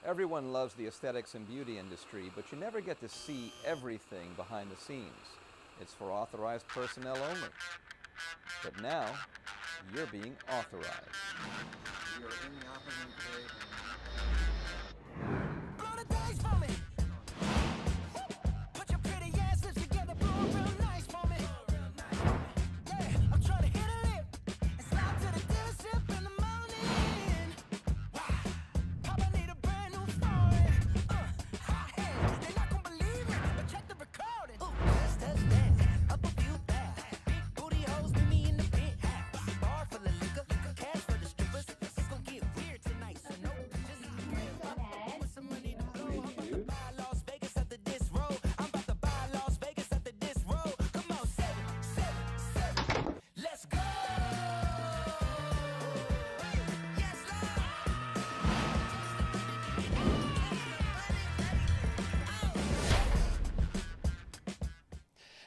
Everyone loves the aesthetics and beauty industry, but you never get to see everything behind the scenes. It's for authorized personnel only. But now, you're being authorized. We are in the operating room today. Blow the dice for me. Put your pretty ass lips together, blow real nice for me. Yeah, I'm trying to hit a lip and slide to the dealership in the morning. Wow, Papa need a brand new foreign. Hot head, they not gonna believe it, but check the recording. Ooh, touch that, up a few that. Big booty hoes meet me in the pit. Bar full of liquor, cash for the strippers. It's gonna get weird tonight, so no pictures. With some money to blow, I'm about to buy Las Vegas after this roll. I'm about to buy Las Vegas after this roll. Come on, 7, let's go. Yes,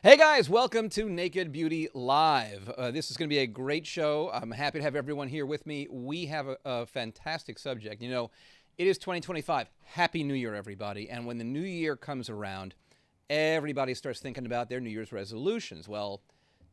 Hey guys, welcome to Naked Beauty Live. This is going to be a great show. I'm happy to have everyone here with me. We have a fantastic subject. You know, it is 2025. Happy New Year, everybody. And when the new year comes around, everybody starts thinking about their New Year's resolutions. Well,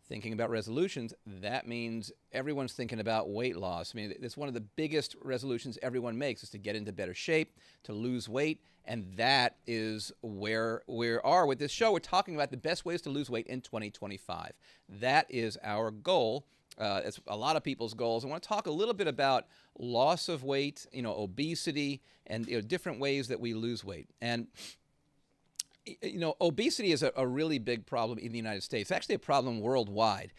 thinking about resolutions, that means everyone's thinking about weight loss. I mean, it's one of the biggest resolutions everyone makes is to get into better shape, to lose weight, and that is where we are with this show. We're talking about the best ways to lose weight in 2025. That is our goal. It's a lot of people's goals. I want to talk a little bit about loss of weight, obesity, and different ways that we lose weight. And obesity is a really big problem in the United States. It's actually a problem worldwide.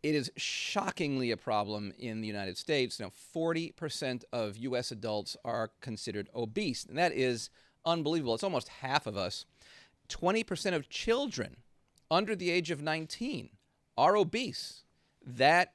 It is shockingly a problem in the United States. 40% of U.S. adults are considered obese, and that is unbelievable. It's almost half of us. 20% of children under the age of 19 are obese. That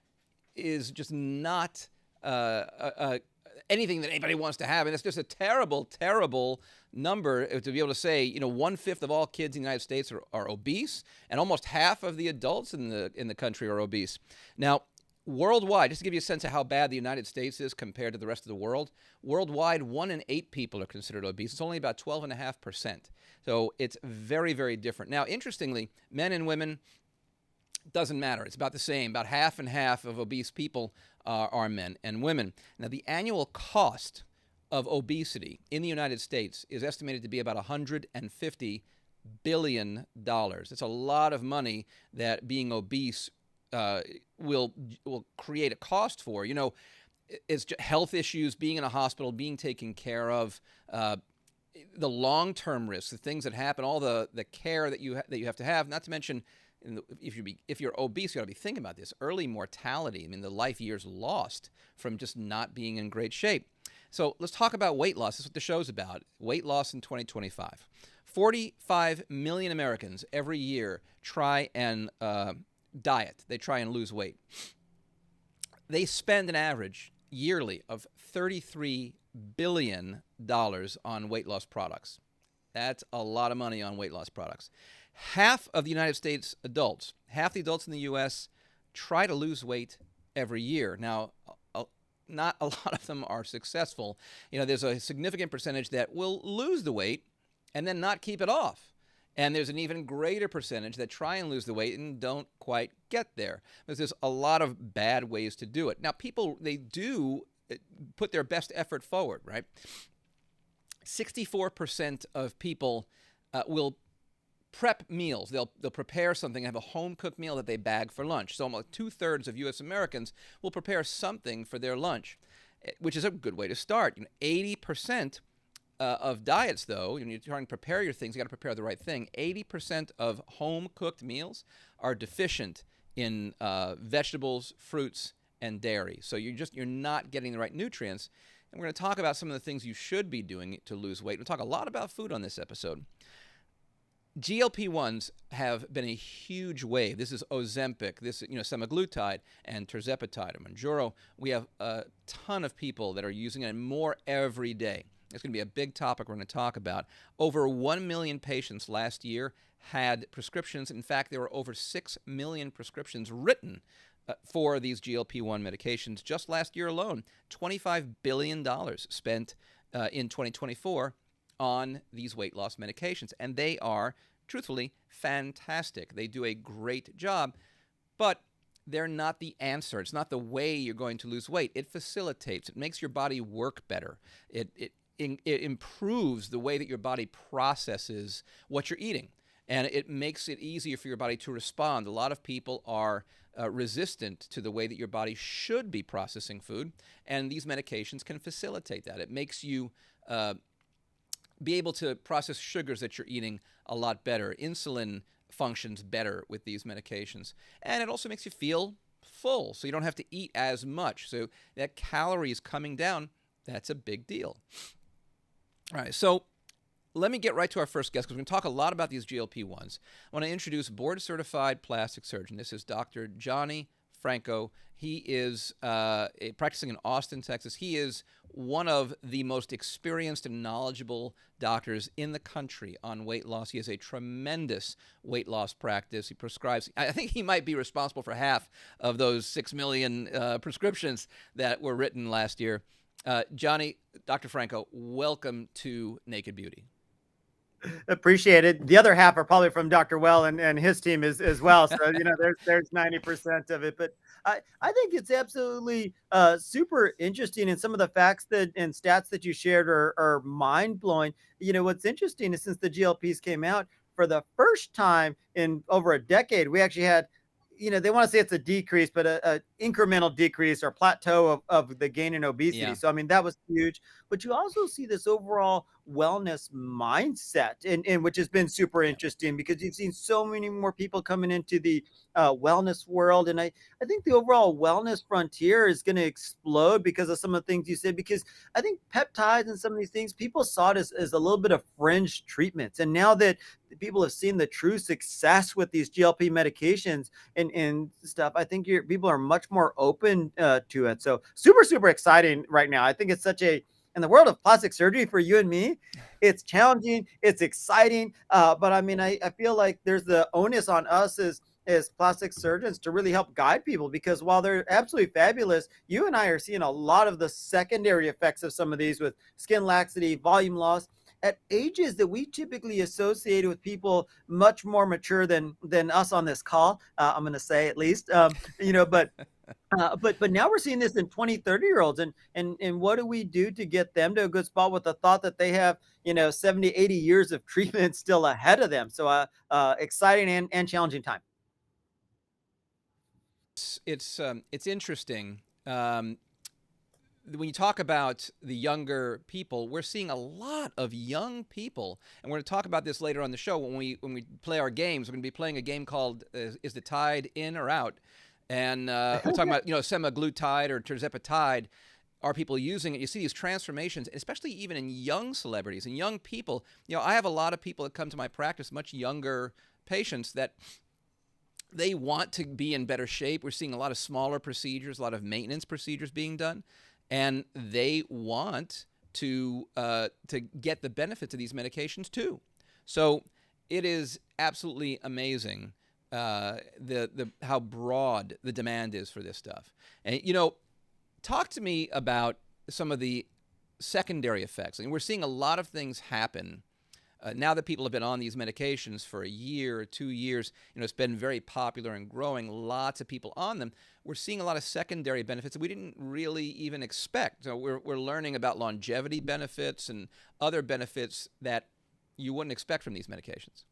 is just not anything that anybody wants to have, and it's just a terrible, terrible number to be able to say, 1/5 of all kids in the United States are obese, and almost half of the adults in the country are obese. Now, worldwide, just to give you a sense of how bad the United States is compared to the rest of the world, worldwide, 1 in 8 people are considered obese. It's only about 12.5%. So it's very, very different. Now, interestingly, men and women, doesn't matter. It's about the same. About half and half of obese people are men and women. Now, the annual cost of obesity in the United States is estimated to be about $150 billion. It's a lot of money that being obese will create a cost for. It's just health issues, being in a hospital, being taken care of, the long-term risks, the things that happen, all the care that you have to have. Not to mention, if you're obese, you got to be thinking about this. Early mortality, the life years lost from just not being in great shape. So let's talk about weight loss. That's what the show's about. Weight loss in 2025. 45 million Americans every year try and diet. They try and lose weight. They spend an average yearly of $33 billion on weight loss products. That's a lot of money on weight loss products. Half of the United States adults, half the adults in the U.S. try to lose weight every year. Now, not a lot of them are successful. There's a significant percentage that will lose the weight and then not keep it off. And there's an even greater percentage that try and lose the weight and don't quite get there. Because there's a lot of bad ways to do it. Now, people, they do put their best effort forward, right? 64% of people will prep meals. They'll prepare something, have a home-cooked meal that they bag for lunch. So almost 2/3 of U.S. Americans will prepare something for their lunch, which is a good way to start. 80% of diets, though, when you're trying to prepare your things, you got to prepare the right thing. 80% of home-cooked meals are deficient in vegetables, fruits, and dairy. So you're not getting the right nutrients. And we're going to talk about some of the things you should be doing to lose weight. We'll talk a lot about food on this episode. GLP-1s have been a huge wave. This is Ozempic, semaglutide, and tirzepatide, or Mounjaro. We have a ton of people that are using it, and more every day. It's going to be a big topic we're going to talk about. Over 1 million patients last year had prescriptions. In fact, there were over 6 million prescriptions written for these GLP-1 medications. Just last year alone, $25 billion spent in 2024 on these weight loss medications. And they are, truthfully, fantastic. They do a great job, but they're not the answer. It's not the way you're going to lose weight. It facilitates, it makes your body work better. It improves the way that your body processes what you're eating. And it makes it easier for your body to respond. A lot of people are resistant to the way that your body should be processing food, and these medications can facilitate that. It makes you be able to process sugars that you're eating a lot better. Insulin functions better with these medications. And it also makes you feel full, so you don't have to eat as much. So that calories coming down, that's a big deal. All right, so let me get right to our first guest because we're going to talk a lot about these GLP-1s. I want to introduce board-certified plastic surgeon. This is Dr. Johnny Franco. He is practicing in Austin, Texas. He is one of the most experienced and knowledgeable doctors in the country on weight loss. He has a tremendous weight loss practice. He prescribes, I think he might be responsible for half of those 6 million prescriptions that were written last year. Johnny, Dr. Franco, welcome to Naked Beauty. Appreciate it. The other half are probably from Dr. Well and his team as well. So, there's 90% of it. But I think it's absolutely super interesting. And some of the facts and stats that you shared are mind blowing. What's interesting is since the GLPs came out, for the first time in over a decade, we actually had, they want to say it's a decrease, but a incremental decrease or plateau of the gain in obesity. Yeah. So, I mean, that was huge. But you also see this overall wellness mindset, and which has been super interesting because you've seen so many more people coming into the wellness world. And I think the overall wellness frontier is going to explode because of some of the things you said, because I think peptides and some of these things, people saw it as a little bit of fringe treatments. And now that people have seen the true success with these GLP medications and stuff, I think people are much more open to it. So super, super exciting right now. I think it's in the world of plastic surgery for you and me, it's challenging, it's exciting. But I mean, I feel like there's the onus on us as plastic surgeons to really help guide people, because while they're absolutely fabulous, you and I are seeing a lot of the secondary effects of some of these with skin laxity, volume loss, at ages that we typically associate with people much more mature than us on this call. I'm going to say at least, but now we're seeing this in 20, 30-year-olds. And what do we do to get them to a good spot with the thought that they have, 70, 80 years of treatment still ahead of them? So exciting and challenging time. It's interesting. When you talk about the younger people, we're seeing a lot of young people, and we're going to talk about this later on the show when we play our games. We're going to be playing a game called "Is the Tide In or Out?" And we're talking about semaglutide or tirzepatide. Are people using it? You see these transformations, especially even in young celebrities and young people. I have a lot of people that come to my practice, much younger patients, that they want to be in better shape. We're seeing a lot of smaller procedures, a lot of maintenance procedures being done. And they want to get the benefits of these medications too. So it is absolutely amazing how broad the demand is for this stuff. And talk to me about some of the secondary effects. And we're seeing a lot of things happen now that people have been on these medications for a year or 2 years. It's been very popular and growing. Lots of people on them. We're seeing a lot of secondary benefits that we didn't really even expect. So we're learning about longevity benefits and other benefits that you wouldn't expect from these medications.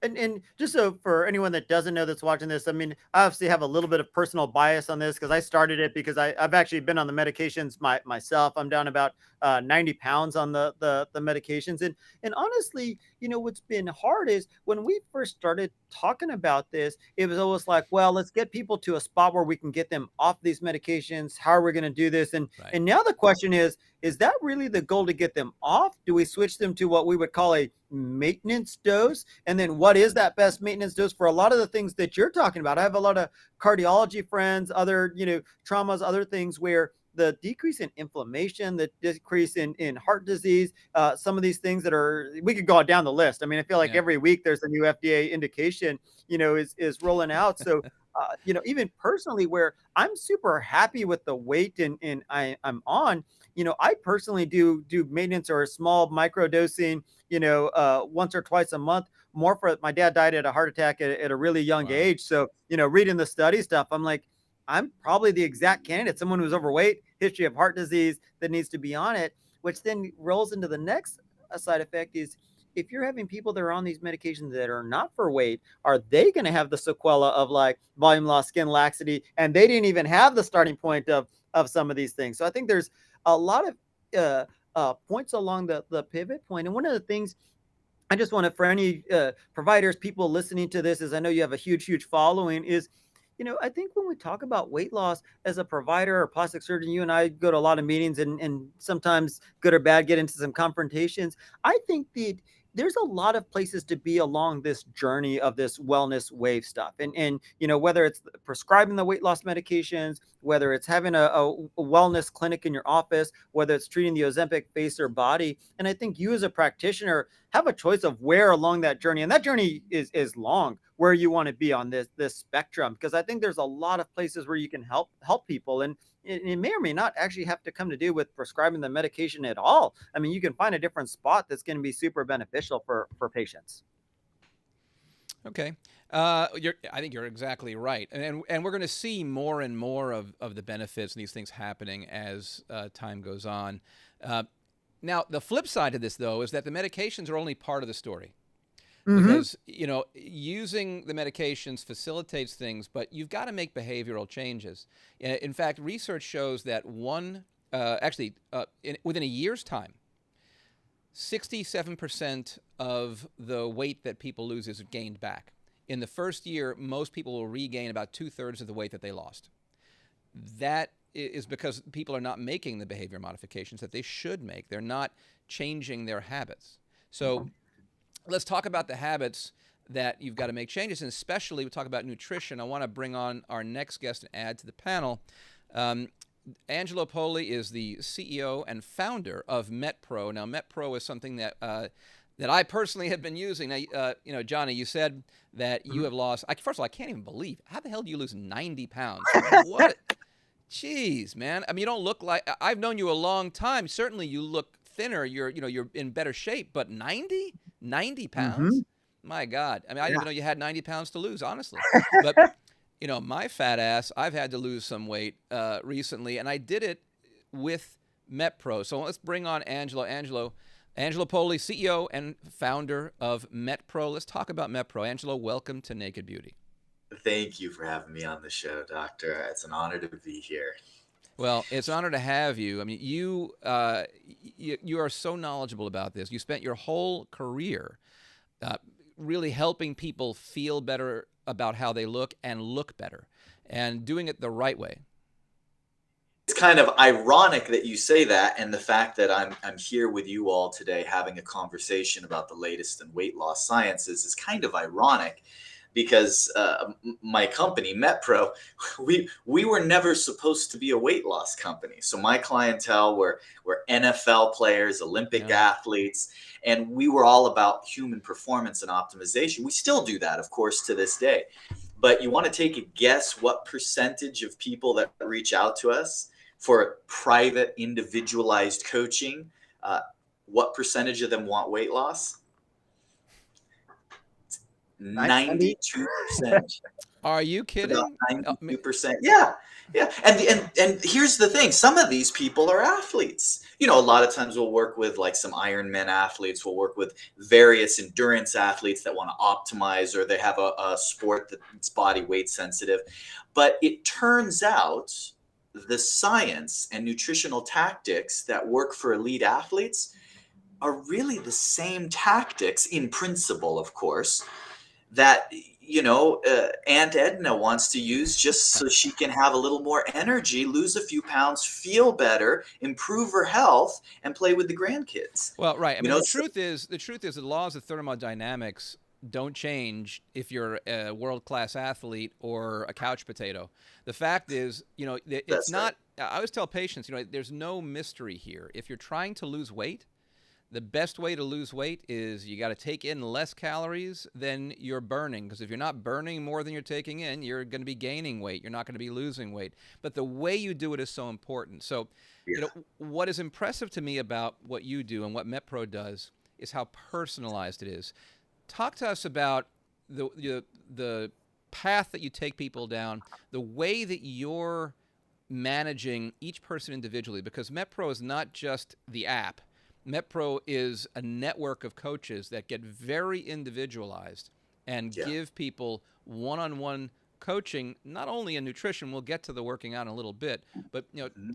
And just so for anyone that doesn't know that's watching this, I mean, I obviously have a little bit of personal bias on this because I started it because I've actually been on the medications myself. I'm down about 90 pounds on the medications. And honestly, what's been hard is when we first started talking about this, it was always like, well, let's get people to a spot where we can get them off these medications. How are we going to do this? And now the question is that really the goal, to get them off? Do we switch them to what we would call a maintenance dose? And then what is that best maintenance dose for a lot of the things that you're talking about? I have a lot of cardiology friends, other, traumas, other things where the decrease in inflammation, the decrease in heart disease, some of these things we could go down the list. I mean, I feel like every week there's a new FDA indication, is rolling out. So, even personally, where I'm super happy with the weight and I'm on, I personally do maintenance or small micro dosing, once or twice a month. More for my dad died at a heart attack at a really young Wow. age. So, reading the study stuff, I'm like, I'm probably the exact candidate, someone who's overweight, history of heart disease that needs to be on it, which then rolls into the next side effect is if you're having people that are on these medications that are not for weight, are they going to have the sequela of like volume loss, skin laxity, and they didn't even have the starting point of some of these things. So I think there's a lot of points along the pivot point. And one of the things I just want to, for any providers, people listening to this, is I know you have a huge following, is, I think when we talk about weight loss as a provider or plastic surgeon, you and I go to a lot of meetings and sometimes good or bad get into some confrontations. I think that there's a lot of places to be along this journey of this wellness wave stuff. And whether it's prescribing the weight loss medications, whether it's having a wellness clinic in your office, whether it's treating the Ozempic face or body. And I think you as a practitioner have a choice of where along that journey, and that journey is long, where you want to be on this spectrum, because I think there's a lot of places where you can help people. And it may or may not actually have to come to do with prescribing the medication at all. I mean, you can find a different spot that's going to be super beneficial for patients. Okay. I think you're exactly right. And we're going to see more and more of the benefits and these things happening as time goes on. Now, the flip side of this, though, is that the medications are only part of the story. Because, using the medications facilitates things, but you've got to make behavioral changes. In fact, research shows that within a year's time, 67% of the weight that people lose is gained back. In the first year, most people will regain about 2/3 of the weight that they lost. That is because people are not making the behavior modifications that they should make. They're not changing their habits. So let's talk about the habits that you've got to make changes, and especially we talk about nutrition. I want to bring on our next guest and add to the panel. Angelo Poli is the CEO and founder of MetPro. Now, MetPro is something that I personally have been using. Now, Johnny, you said that you have lost. First of all, I can't even believe, how the hell do you lose 90 pounds? What? Jeez, man. I mean, you don't look like. I've known you a long time. Certainly, you look thinner. You're in better shape. But 90 pounds? My God. I mean, I didn't even know you had 90 pounds to lose, honestly. But my fat ass, I've had to lose some weight recently, and I did it with MetPro. So let's bring on Angelo Poli, CEO and founder of MetPro. Let's talk about MetPro. Angelo, welcome to Naked Beauty. Thank you for having me on the show, Doctor. It's an honor to be here. Well, it's an honor to have you. I mean, you are so knowledgeable about this. You spent your whole career really helping people feel better about how they look and look better, and doing it the right way. It's kind of ironic that you say that, and the fact that I'm here with you all today having a conversation about the latest in weight loss sciences is kind of ironic, because my company, MetPro, we were never supposed to be a weight loss company. So my clientele were NFL players, Olympic athletes, and we were all about human performance and optimization. We still do that, of course, to this day. But you want to take a guess what percentage of people that reach out to us for private, individualized coaching, what percentage of them want weight loss? 92%. Are you kidding? About 92%. Yeah. And here's the thing. Some of these people are athletes. A lot of times we'll work with like some Ironman athletes. We'll work with various endurance athletes that want to optimize, or they have a sport that's body weight sensitive. But it turns out the science and nutritional tactics that work for elite athletes are really the same tactics, in principle, of course, that Aunt Edna wants to use just so she can have a little more energy, lose a few pounds, feel better, improve her health, and play with the grandkids. Well, right. I mean, the truth is the laws of thermodynamics don't change if you're a world-class athlete or a couch potato. The fact is, it's That's not. Right. I always tell patients, there's no mystery here. If you're trying to lose weight, the best way to lose weight is you got to take in less calories than you're burning. Because if you're not burning more than you're taking in, you're going to be gaining weight. You're not going to be losing weight. But the way you do it is so important. So, Yeah. what is impressive to me about what you do and what MetPro does is how personalized it is. Talk to us about the path that you take people down, the way that you're managing each person individually, because MetPro is not just the app. MetPro is a network of coaches that get very individualized and Yeah. give people one-on-one coaching, not only in nutrition, we'll get to the working out in a little bit, but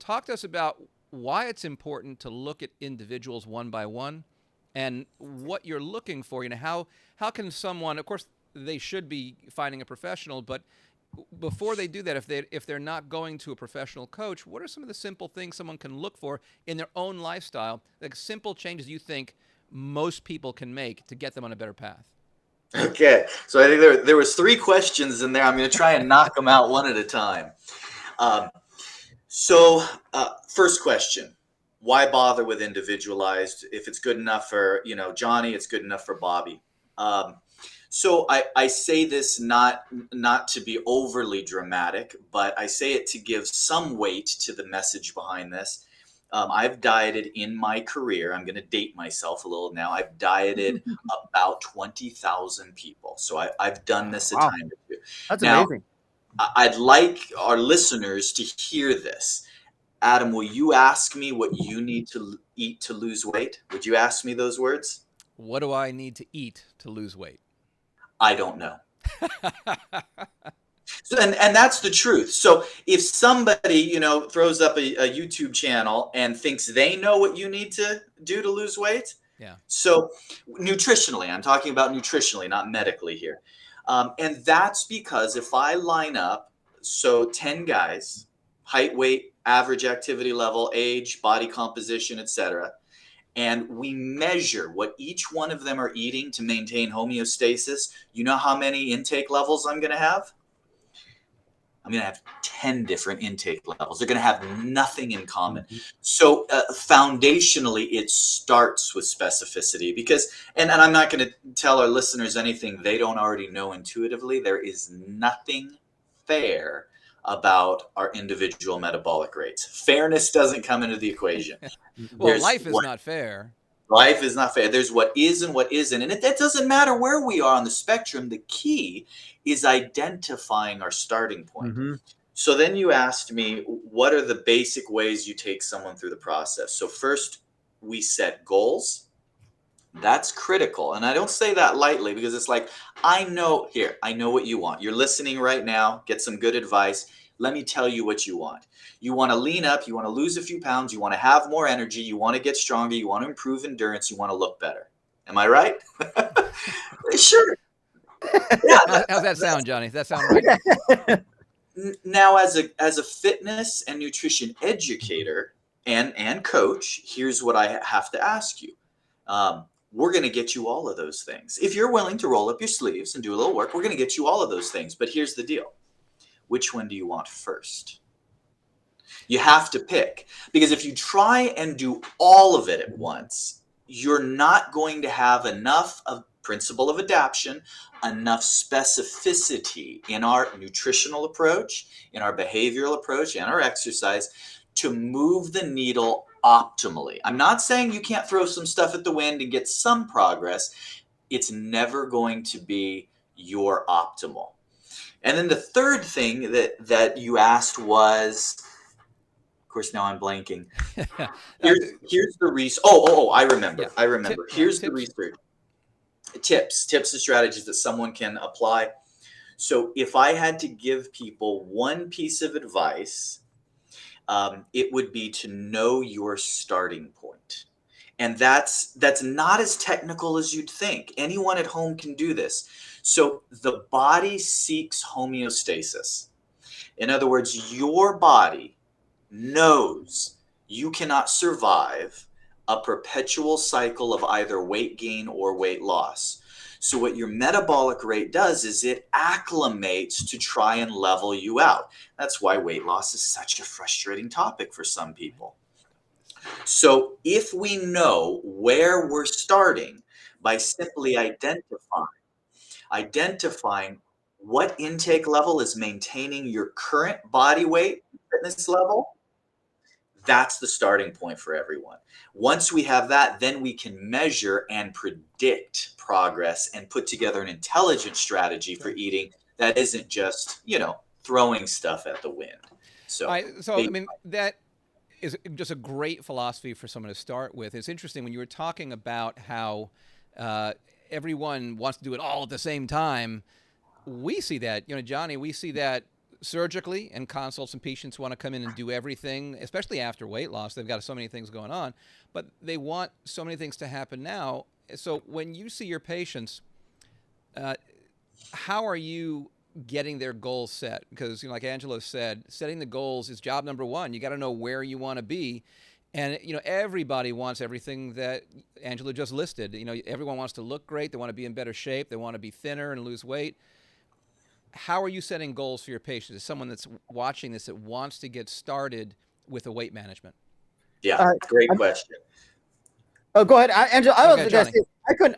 talk to us about why it's important to look at individuals one by one and what you're looking for. How can someone, of course, they should be finding a professional, but before they do that, if they're not going to a professional coach, what are some of the simple things someone can look for in their own lifestyle, like simple changes you think most people can make to get them on a better path? Okay, so I think there was 3 questions in there. I'm going to try and knock them out one at a time. First question: why bother with individualized? If it's good enough for Johnny, it's good enough for Bobby. So I say this not to be overly dramatic, but I say it to give some weight to the message behind this. I've dieted in my career. I'm going to date myself a little now. I've dieted about 20,000 people. So I've done this a Wow. time or two. That's Now, amazing. I'd like our listeners to hear this. Adam, will you ask me what you need to eat to lose weight? Would you ask me those words? What do I need to eat to lose weight? I don't know. And that's the truth. So if somebody, throws up a YouTube channel and thinks they know what you need to do to lose weight. Yeah. So nutritionally, I'm talking about nutritionally, not medically here. And that's because if I line up, 10 guys, height, weight, average activity level, age, body composition, etc., and we measure what each one of them are eating to maintain homeostasis, you know how many intake levels I'm going to have? I'm going to have 10 different intake levels. They're going to have nothing in common. So foundationally, it starts with specificity because, and I'm not going to tell our listeners anything they don't already know intuitively. There is nothing fair about our individual metabolic rates. Fairness doesn't come into the equation. Well, life is not fair. Life is not fair. There's what is and what isn't. And that doesn't matter where we are on the spectrum. The key is identifying our starting point. Mm-hmm. So then you asked me, what are the basic ways you take someone through the process? So first, we set goals. That's critical. And I don't say that lightly because it's like, I know what you want. You're listening right now. Get some good advice. Let me tell you what you want. You want to lean up. You want to lose a few pounds. You want to have more energy. You want to get stronger. You want to improve endurance. You want to look better. Am I right? Sure. Yeah. How's that sound, Johnny? Does that sound right? Now, as a fitness and nutrition educator and coach, here's what I have to ask you. We're going to get you all of those things. If you're willing to roll up your sleeves and do a little work, we're going to get you all of those things. But here's the deal. Which one do you want first? You have to pick, because if you try and do all of it at once, you're not going to have enough of principle of adaptation, enough specificity in our nutritional approach, in our behavioral approach, and our exercise to move the needle optimally. I'm not saying you can't throw some stuff at the wind and get some progress. It's never going to be your optimal. And then the third thing that you asked was, of course, now I'm blanking. Here's the research. I remember. Yeah. I remember. Here's the research. Tips and strategies that someone can apply. So if I had to give people one piece of advice, it would be to know your starting point. And that's not as technical as you'd think. Anyone at home can do this. So the body seeks homeostasis. In other words, your body knows you cannot survive a perpetual cycle of either weight gain or weight loss. So what your metabolic rate does is it acclimates to try and level you out. That's why weight loss is such a frustrating topic for some people. So if we know where we're starting by simply identifying what intake level is maintaining your current body weight, fitness level, that's the starting point for everyone. Once we have that, then we can measure and predict progress and put together an intelligent strategy for eating that isn't just, throwing stuff at the wind. So, I mean, that is just a great philosophy for someone to start with. It's interesting when you were talking about how everyone wants to do it all at the same time. We see that, Johnny, we see that surgically in consults, and patients want to come in and do everything, especially after weight loss. They've got so many things going on, but they want so many things to happen now. So when you see your patients, how are you getting their goals set? Because, like Angelo said, setting the goals is job number one. You got to know where you want to be. And, everybody wants everything that Angelo just listed. Everyone wants to look great. They want to be in better shape. They want to be thinner and lose weight. How are you setting goals for your patients? As someone that's watching this that wants to get started with a weight management. Yeah, great question. Oh, go ahead, Angela. I was Okay, going to Johnny. say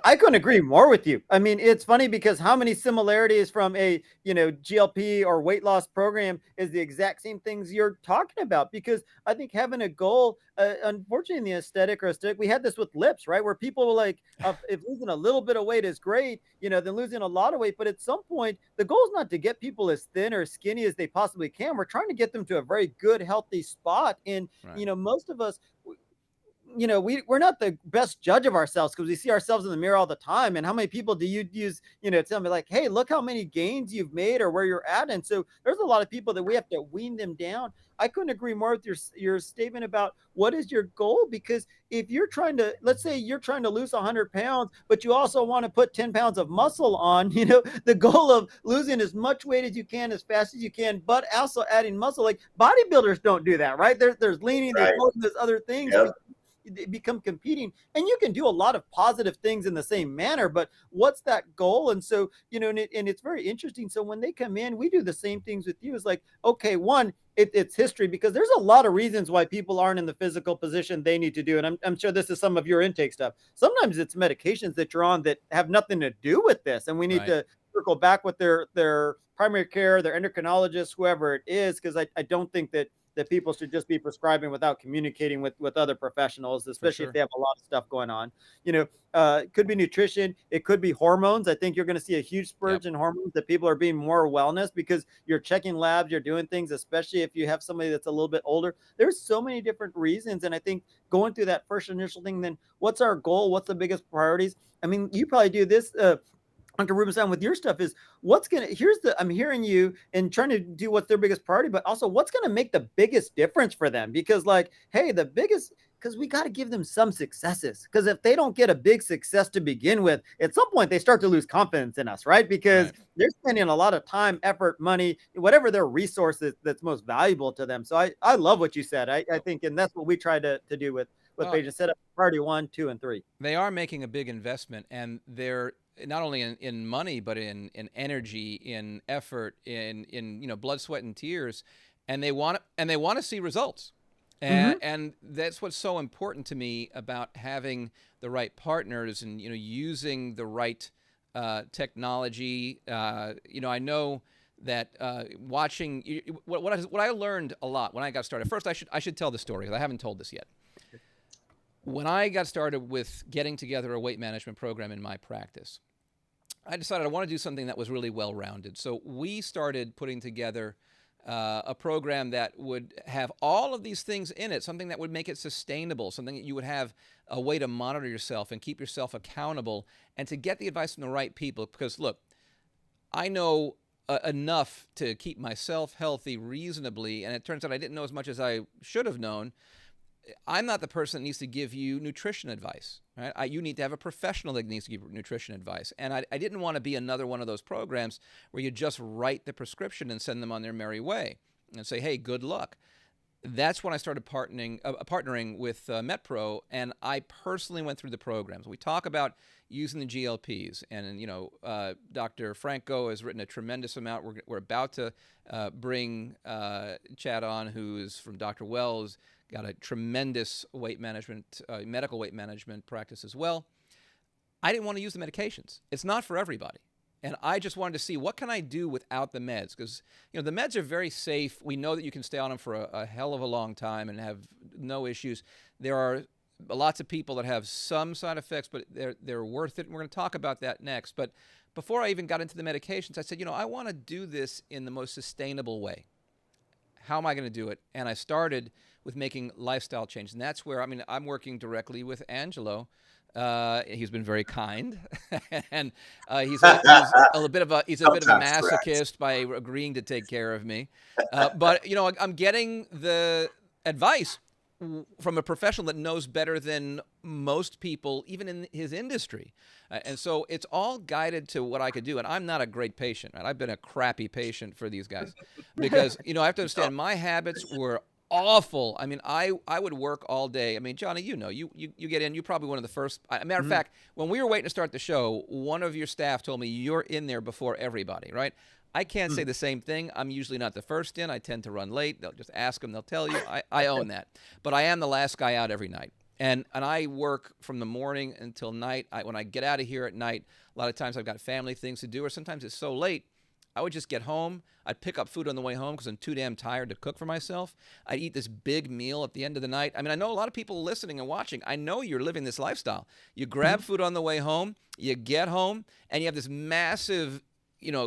I couldn't agree more with you. I mean, it's funny because how many similarities from a GLP or weight loss program is the exact same things you're talking about. Because I think having a goal, unfortunately, in the aesthetic, we had this with lips, right? Where people were like, if losing a little bit of weight is great, then losing a lot of weight. But at some point, the goal is not to get people as thin or skinny as they possibly can. We're trying to get them to a very good, healthy spot. And Right. most of us, we're not the best judge of ourselves because we see ourselves in the mirror all the time. And how many people do you use, tell me like, hey, look how many gains you've made or where you're at. And so there's a lot of people that we have to wean them down. I couldn't agree more with your statement about what is your goal, because if you're let's say you're trying to lose 100 pounds, but you also want to put 10 pounds of muscle on, the goal of losing as much weight as you can, as fast as you can, but also adding muscle, like bodybuilders don't do that, right? There's leaning, Right. there's other things. Yep. Become competing, and you can do a lot of positive things in the same manner, but what's that goal? And so and it's very interesting. So when they come in, we do the same things with you. It's like, okay, one, it's history, because there's a lot of reasons why people aren't in the physical position they need to do, and I'm sure this is some of your intake stuff. Sometimes it's medications that you're on that have nothing to do with this, and we need Right. to circle back with their primary care, their endocrinologist, whoever it is, because I don't think that people should just be prescribing without communicating with other professionals, especially sure. if they have a lot of stuff going on. It could be nutrition. It could be hormones. I think you're going to see a huge spurge in hormones, that people are being more wellness because you're checking labs, you're doing things, especially if you have somebody that's a little bit older. There's so many different reasons. And I think going through that first initial thing, then what's our goal? What's the biggest priorities? I mean, you probably do this, Dr. Rubenstein, with your stuff is I'm hearing you and trying to do what's their biggest priority, but also what's going to make the biggest difference for them? Because because we got to give them some successes. Because if they don't get a big success to begin with, at some point they start to lose confidence in us, right? Because they're spending a lot of time, effort, money, whatever their resource that's most valuable to them. So I love what you said. I think, and that's what we try to do with patients. Set up priority 1, 2, and 3. They are making a big investment, and they're not only in money, but in energy, in effort, in blood, sweat, and tears, and they want to see results. And that's what's so important to me about having the right partners and using the right technology. I know that watching what I learned a lot when I got started. First, I should tell the story, because I haven't told this yet. When I got started with getting together a weight management program in my practice, I decided I want to do something that was really well-rounded. So we started putting together a program that would have all of these things in it, something that would make it sustainable, something that you would have a way to monitor yourself and keep yourself accountable, and to get the advice from the right people. Because look, I know enough to keep myself healthy reasonably, and it turns out I didn't know as much as I should have known. I'm not the person that needs to give you nutrition advice, right? You need to have a professional that needs to give nutrition advice. And I didn't want to be another one of those programs where you just write the prescription and send them on their merry way and say, hey, good luck. That's when I started partnering with MetPro, and I personally went through the programs. We talk about using the GLPs, and Dr. Franco has written a tremendous amount. We're about to bring Chad on, who is from Dr. Wells, got a tremendous weight management, medical weight management practice as well. I didn't want to use the medications. It's not for everybody. And I just wanted to see what can I do without the meds, because the meds are very safe. We know that you can stay on them for a hell of a long time and have no issues. There are lots of people that have some side effects, but they're worth it. And we're going to talk about that next. But before I even got into the medications, I said, I want to do this in the most sustainable way. How am I going to do it? And I started with making lifestyle changes. And that's where, I'm working directly with Angelo. He's been very kind, and he's a bit of a masochist by agreeing to take care of me. But I'm getting the advice from a professional that knows better than most people, even in his industry. And so it's all guided to what I could do. And I'm not a great patient, right? I've been a crappy patient for these guys because, I have to understand my habits were awful. I would work all day. Johnny, you get in, you're probably one of the first. Matter of fact, when we were waiting to start the show, one of your staff told me you're in there before everybody, right? I can't say the same thing. I'm usually not the first in. I tend to run late. They'll just ask them. They'll tell you. I own that. But I am the last guy out every night. And I work from the morning until night. When I get out of here at night, a lot of times I've got family things to do, or sometimes it's so late, I would just get home. I'd pick up food on the way home because I'm too damn tired to cook for myself. I'd eat this big meal at the end of the night. I know a lot of people listening and watching. I know you're living this lifestyle. You grab food on the way home, you get home, and you have this massive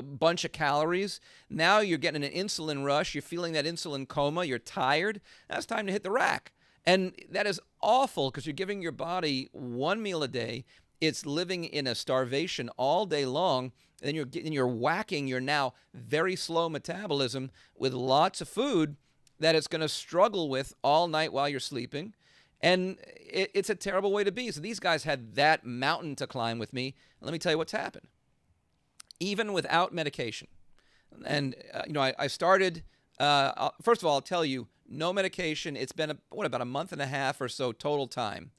bunch of calories. Now you're getting an insulin rush. You're feeling that insulin coma. You're tired. That's time to hit the rack. And that is awful because you're giving your body one meal a day. It's living in a starvation all day long. And you're whacking your now very slow metabolism with lots of food that it's going to struggle with all night while you're sleeping. And it's a terrible way to be. So these guys had that mountain to climb with me. And let me tell you what's happened. Even without medication. And, I started, first of all, I'll tell you, no medication. It's been about a month and a half or so total time.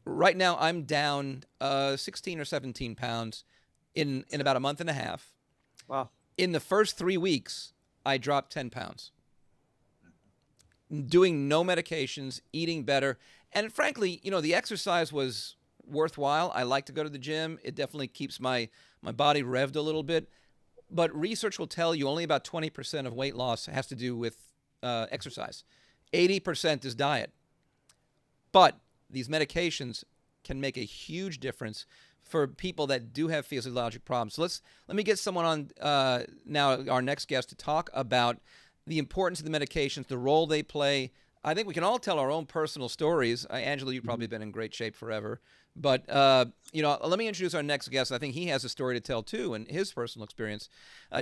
Right now, I'm down 16 or 17 pounds in about a month and a half. Wow. In the first 3 weeks, I dropped 10 pounds. Doing no medications, eating better. And frankly, the exercise was worthwhile. I like to go to the gym. It definitely keeps my body revved a little bit. But research will tell you only about 20% of weight loss has to do with exercise. 80% is diet. But these medications can make a huge difference for people that do have physiologic problems. So let me get someone on now, our next guest, to talk about the importance of the medications, the role they play. I think we can all tell our own personal stories. Angela, you've probably been in great shape forever. But, let me introduce our next guest. I think he has a story to tell, too, in his personal experience.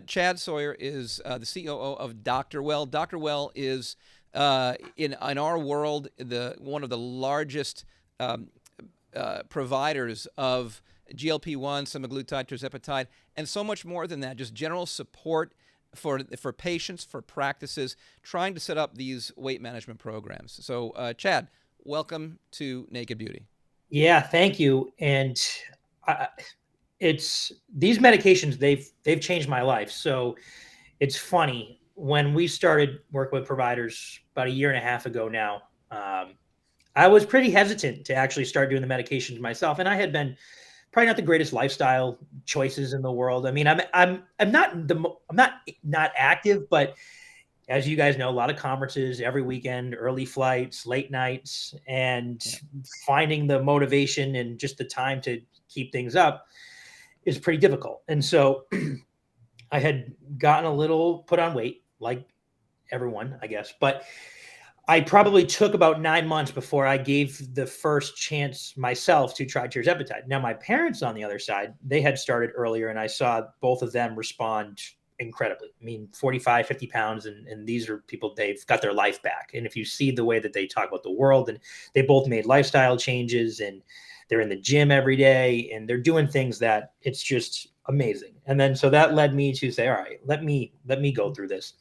Chad Sawyer is the COO of Dr. Well. Dr. Well is, in our world, one of the largest providers of GLP-1, semaglutide, tirzepatide, and so much more than that, just general support for patients, for practices, trying to set up these weight management programs. So, Chad, welcome to Naked Beauty. Yeah, thank you. And it's these medications, they've changed my life. So it's funny, when we started working with providers about a year and a half ago now, I was pretty hesitant to actually start doing the medications myself. And I had been probably not the greatest lifestyle choices in the world. I'm not active, but as you guys know, a lot of conferences every weekend, early flights, late nights, and finding the motivation and just the time to keep things up is pretty difficult. And so I had gotten a little put on weight, like everyone, I guess, but I probably took about 9 months before I gave the first chance myself to try tirzepatide. Now, my parents on the other side, they had started earlier, and I saw both of them respond incredibly. 45, 50 pounds. And these are people, they've got their life back. And if you see the way that they talk about the world, and they both made lifestyle changes, and they're in the gym every day, and they're doing things that it's just amazing. And then, so that led me to say, all right, let me go through this.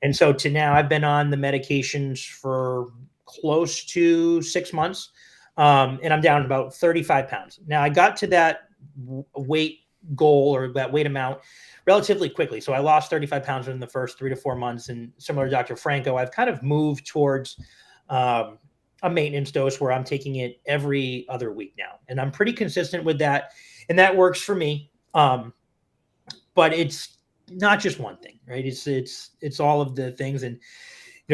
And so to now I've been on the medications for close to 6 months. And I'm down about 35 pounds. Now I got to that weight goal, or that weight amount, relatively quickly. So I lost 35 pounds in the first 3 to 4 months. And similar to Dr. Franco, I've kind of moved towards a maintenance dose where I'm taking it every other week now, and I'm pretty consistent with that, and that works for me. But it's not just one thing, right? It's all of the things, and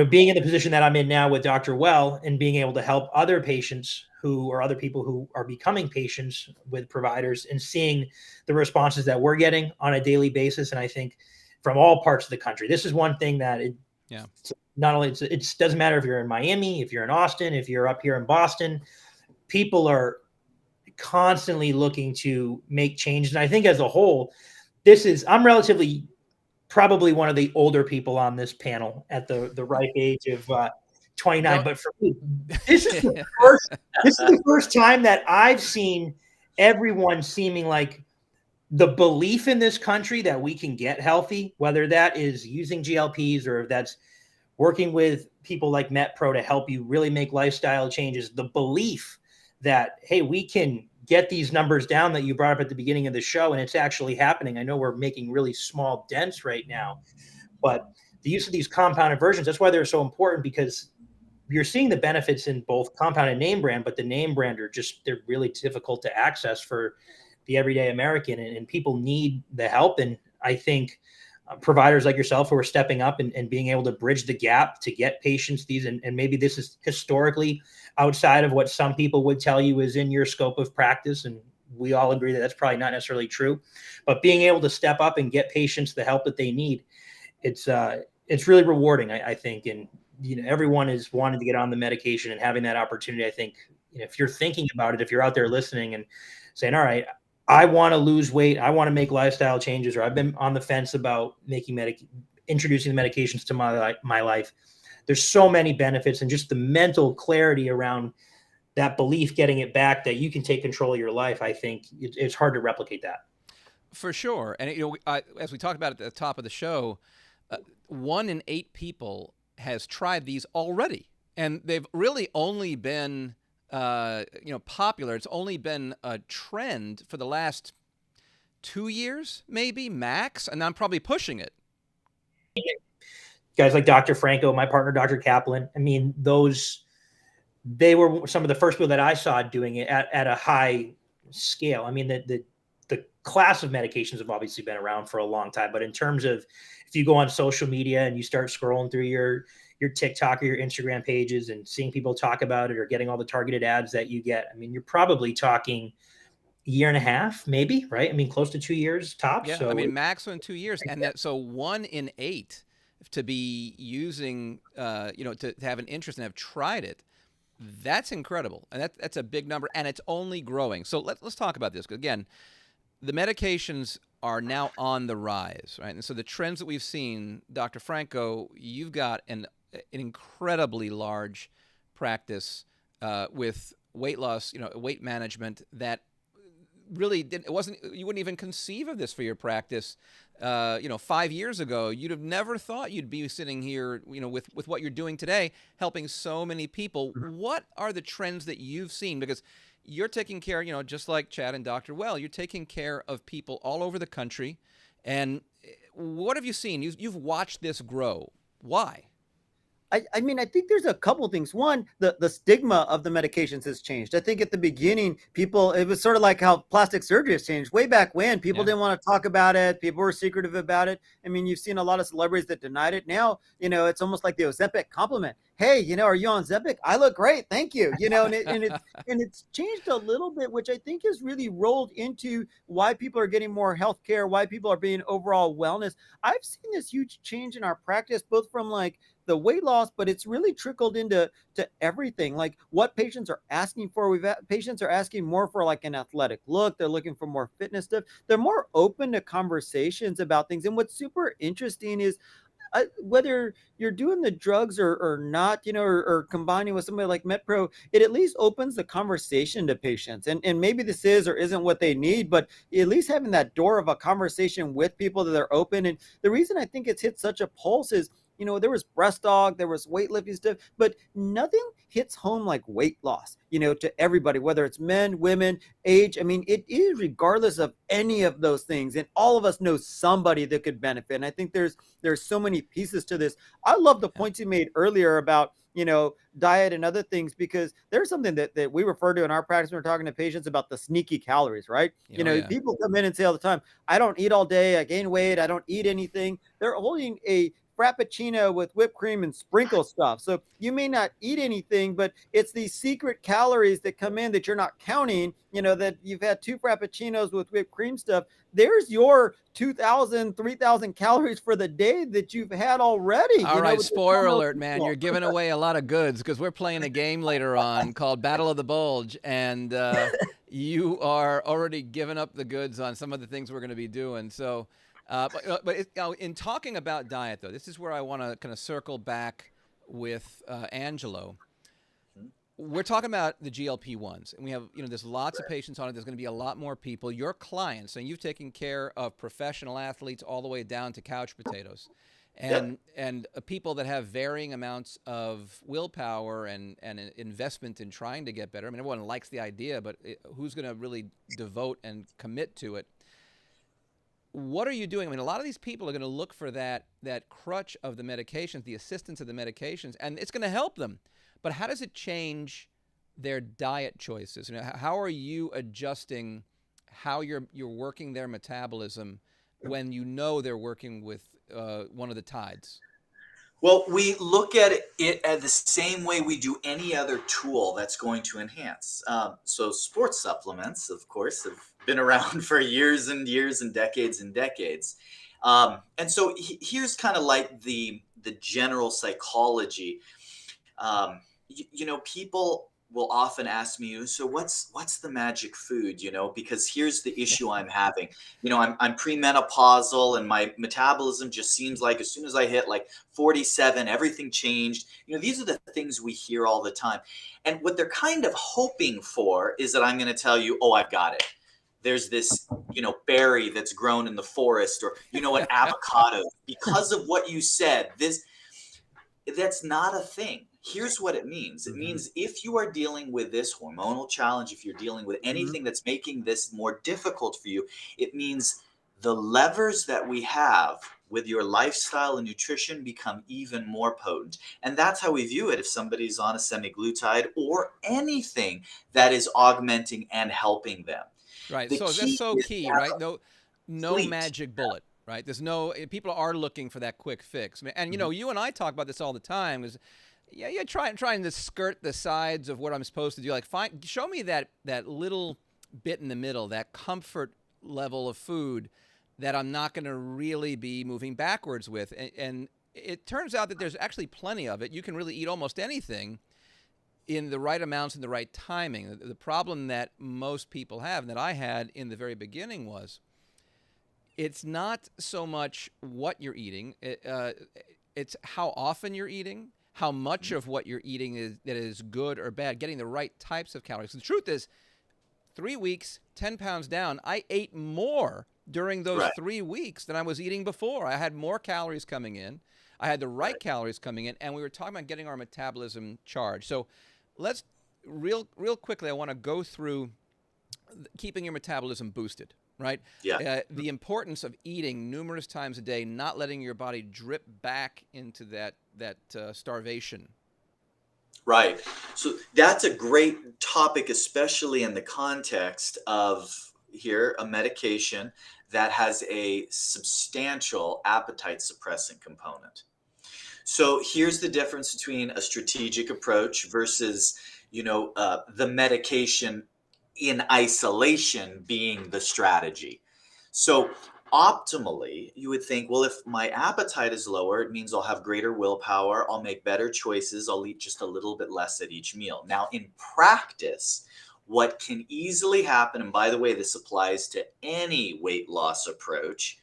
being in the position that I'm in now with Dr. Well and being able to help other patients or other people who are becoming patients with providers and seeing the responses that we're getting on a daily basis. And I think from all parts of the country, this is one thing that not only it doesn't matter if you're in Miami, if you're in Austin, if you're up here in Boston, people are constantly looking to make changes. And I think as a whole, I'm relatively probably one of the older people on this panel at the ripe age of 29. Well, but for me, this is the first time that I've seen everyone seeming like the belief in this country that we can get healthy, whether that is using GLPs or if that's working with people like MetPro to help you really make lifestyle changes, the belief that, hey, we can get these numbers down that you brought up at the beginning of the show, and it's actually happening. I know we're making really small dents right now, but the use of these compounded versions, that's why they're so important, because you're seeing the benefits in both compound and name brand, but the name brand they're really difficult to access for the everyday American, and people need the help. And I think providers like yourself who are stepping up and being able to bridge the gap to get patients these, and maybe this is historically outside of what some people would tell you is in your scope of practice. And we all agree that that's probably not necessarily true, but being able to step up and get patients the help that they need, it's really rewarding, I think. And, everyone is wanting to get on the medication and having that opportunity. I think, if you're thinking about it, if you're out there listening and saying, all right, I want to lose weight, I want to make lifestyle changes, or I've been on the fence about introducing the medications to my life. There's so many benefits, and just the mental clarity around that belief, getting it back, that you can take control of your life. I think it's hard to replicate that. For sure. And, as we talked about at the top of the show, 1 in 8 people has tried these already. And they've really only been, popular. It's only been a trend for the last 2 years, maybe, max. And I'm probably pushing it. Guys like Dr. Franco, my partner, Dr. Kaplan. I mean, they were some of the first people that I saw doing it at a high scale. I mean, the class of medications have obviously been around for a long time, but in terms of, if you go on social media and you start scrolling through your TikTok or your Instagram pages and seeing people talk about it or getting all the targeted ads that you get, I mean, you're probably talking a year and a half, maybe, right? I mean, close to 2 years tops. Yeah, So maximum 2 years. And so 1 in 8 to be using, to have an interest and have tried it, that's incredible. And that's a big number, and it's only growing. So let's talk about this. Again, the medications are now on the rise, right? And so the trends that we've seen, Dr. Franco, you've got an incredibly large practice with weight loss, weight management that really you wouldn't even conceive of this for your practice. 5 years ago, you'd have never thought you'd be sitting here, with what you're doing today, helping so many people. What are the trends that you've seen? Because you're taking care, just like Chad and Dr. Well, you're taking care of people all over the country. And what have you seen? You've watched this grow. Why? I mean, I think there's a couple things. One, the stigma of the medications has changed. I think at the beginning, it was sort of like how plastic surgery has changed. Way back when, people didn't want to talk about it. People were secretive about it. I mean, you've seen a lot of celebrities that denied it. Now, it's almost like the Ozempic compliment. Hey, are you on Ozempic? I look great. Thank you. And it's changed a little bit, which I think has really rolled into why people are getting more healthcare, why people are being overall wellness. I've seen this huge change in our practice, both from like the weight loss, but it's really trickled into everything, like what patients are asking for. Patients are asking more for like an athletic look. They're looking for more fitness stuff. They're more open to conversations about things. And what's super interesting is whether you're doing the drugs or not, or combining with somebody like MetPro, it at least opens the conversation to patients. And maybe this is or isn't what they need, but at least having that door of a conversation with people that are open. And the reason I think it's hit such a pulse is, there was breast dog, there was weightlifting stuff, but nothing hits home like weight loss, to everybody, whether it's men, women, age. I mean, it is regardless of any of those things. And all of us know somebody that could benefit. And I think there's so many pieces to this. I love the points you made earlier about, diet and other things, because there's something that we refer to in our practice when we're talking to patients about the sneaky calories, right? Yeah. People come in and say all the time, I don't eat all day, I gain weight, I don't eat anything. They're holding a frappuccino with whipped cream and sprinkle stuff. So you may not eat anything, but it's these secret calories that come in that you're not counting, that you've had 2 frappuccinos with whipped cream stuff. There's your 2,000, 3,000 calories for the day that you've had already. All right, spoiler alert, man. You're giving away a lot of goods because we're playing a game later on called Battle of the Bulge, and you are already giving up the goods on some of the things we're going to be doing. So, in talking about diet, though, this is where I want to kind of circle back with Angelo. We're talking about the GLP-1s, and we have, there's lots of patients on it. There's going to be a lot more people. Your clients, and you've taken care of professional athletes all the way down to couch potatoes, and people that have varying amounts of willpower and investment in trying to get better. I mean, everyone likes the idea, but who's going to really devote and commit to it? What are you doing? I mean, a lot of these people are going to look for that crutch of the medications, the assistance of the medications, and it's going to help them. But how does it change their diet choices? How are you adjusting how you're working their metabolism when they're working with one of the tides? Well, we look at it the same way we do any other tool that's going to enhance. So sports supplements, of course, have been around for years and years and decades and decades. And so here's kind of like the general psychology. People will often ask me, so what's the magic food, because here's the issue I'm having. I'm premenopausal and my metabolism just seems like as soon as I hit like 47, everything changed. These are the things we hear all the time. And what they're kind of hoping for is that I'm going to tell you, oh, I've got it. There's this, berry that's grown in the forest, or, an avocado. Because of what you said, that's not a thing. Here's what it means. It means if you are dealing with this hormonal challenge, if you're dealing with anything that's making this more difficult for you, it means the levers that we have with your lifestyle and nutrition become even more potent. And that's how we view it if somebody's on a semaglutide or anything that is augmenting and helping them. Right. So that's so key, right? No magic bullet. Right. People are looking for that quick fix. And, you and I talk about this all the time you're trying to skirt the sides of what I'm supposed to do. Like, show me that little bit in the middle, that comfort level of food that I'm not going to really be moving backwards with. And it turns out that there's actually plenty of it. You can really eat almost anything in the right amounts and the right timing. The problem that most people have, and that I had in the very beginning, was it's not so much what you're eating. It's how often you're eating, how much of what you're eating that is good or bad, getting the right types of calories. The truth is, 3 weeks, 10 pounds down, I ate more during those 3 weeks than I was eating before. I had more calories coming in. I had the right calories coming in, and we were talking about getting our metabolism charged. So let's real quickly, I want to go through keeping your metabolism boosted. Right? Yeah. The importance of eating numerous times a day, not letting your body drip back into that starvation. Right. So that's a great topic, especially in the context of a medication that has a substantial appetite suppressant component. So here's the difference between a strategic approach versus, the medication in isolation being the strategy. So optimally, you would think, well, if my appetite is lower, it means I'll have greater willpower, I'll make better choices, I'll eat just a little bit less at each meal. Now, in practice, what can easily happen, and by the way, this applies to any weight loss approach,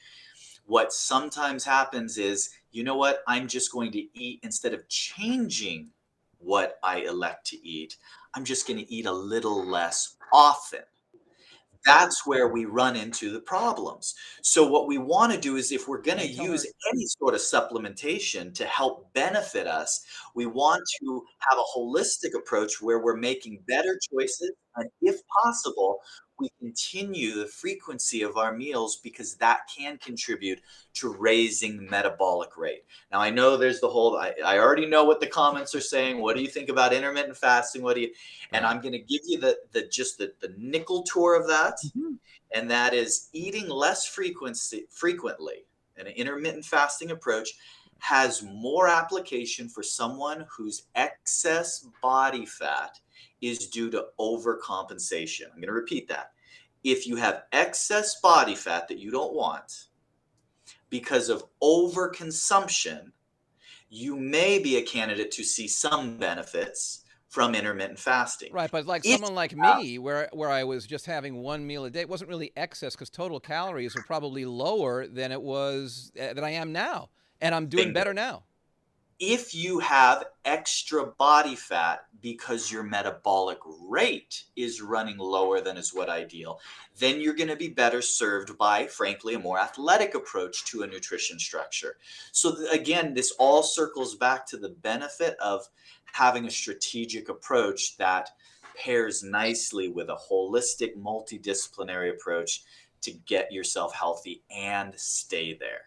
what sometimes happens is, I'm just going to eat, instead of changing what I elect to eat, I'm just going to eat a little less often. that's where we run into the problems. So what we want to do is, if we're going to Hey, tell use her. any sort of supplementation to help benefit us, we want to have a holistic approach where we're making better choices, and if possible, we continue the frequency of our meals, because that can contribute to raising the metabolic rate. Now, I know there's the whole, I already know what the comments are saying. What do you think about intermittent fasting? What do you, and Right. I'm going to give you the nickel tour of that, Mhm. and that is eating less frequently. An intermittent fasting approach has more application for someone whose excess body fat is due to overcompensation. I'm going to repeat that. If you have excess body fat that you don't want because of overconsumption, you may be a candidate to see some benefits from intermittent fasting. Right, but like If someone like you have, me, where I was just having one meal a day, it wasn't really excess because total calories were probably lower than it was than I am now, and I'm doing bingo. better now. If you have extra body fat because your metabolic rate is running lower than is what ideal, then you're going to be better served by, frankly, a more athletic approach to a nutrition structure. So again, this all circles back to the benefit of having a strategic approach that pairs nicely with a holistic, multidisciplinary approach to get yourself healthy and stay there.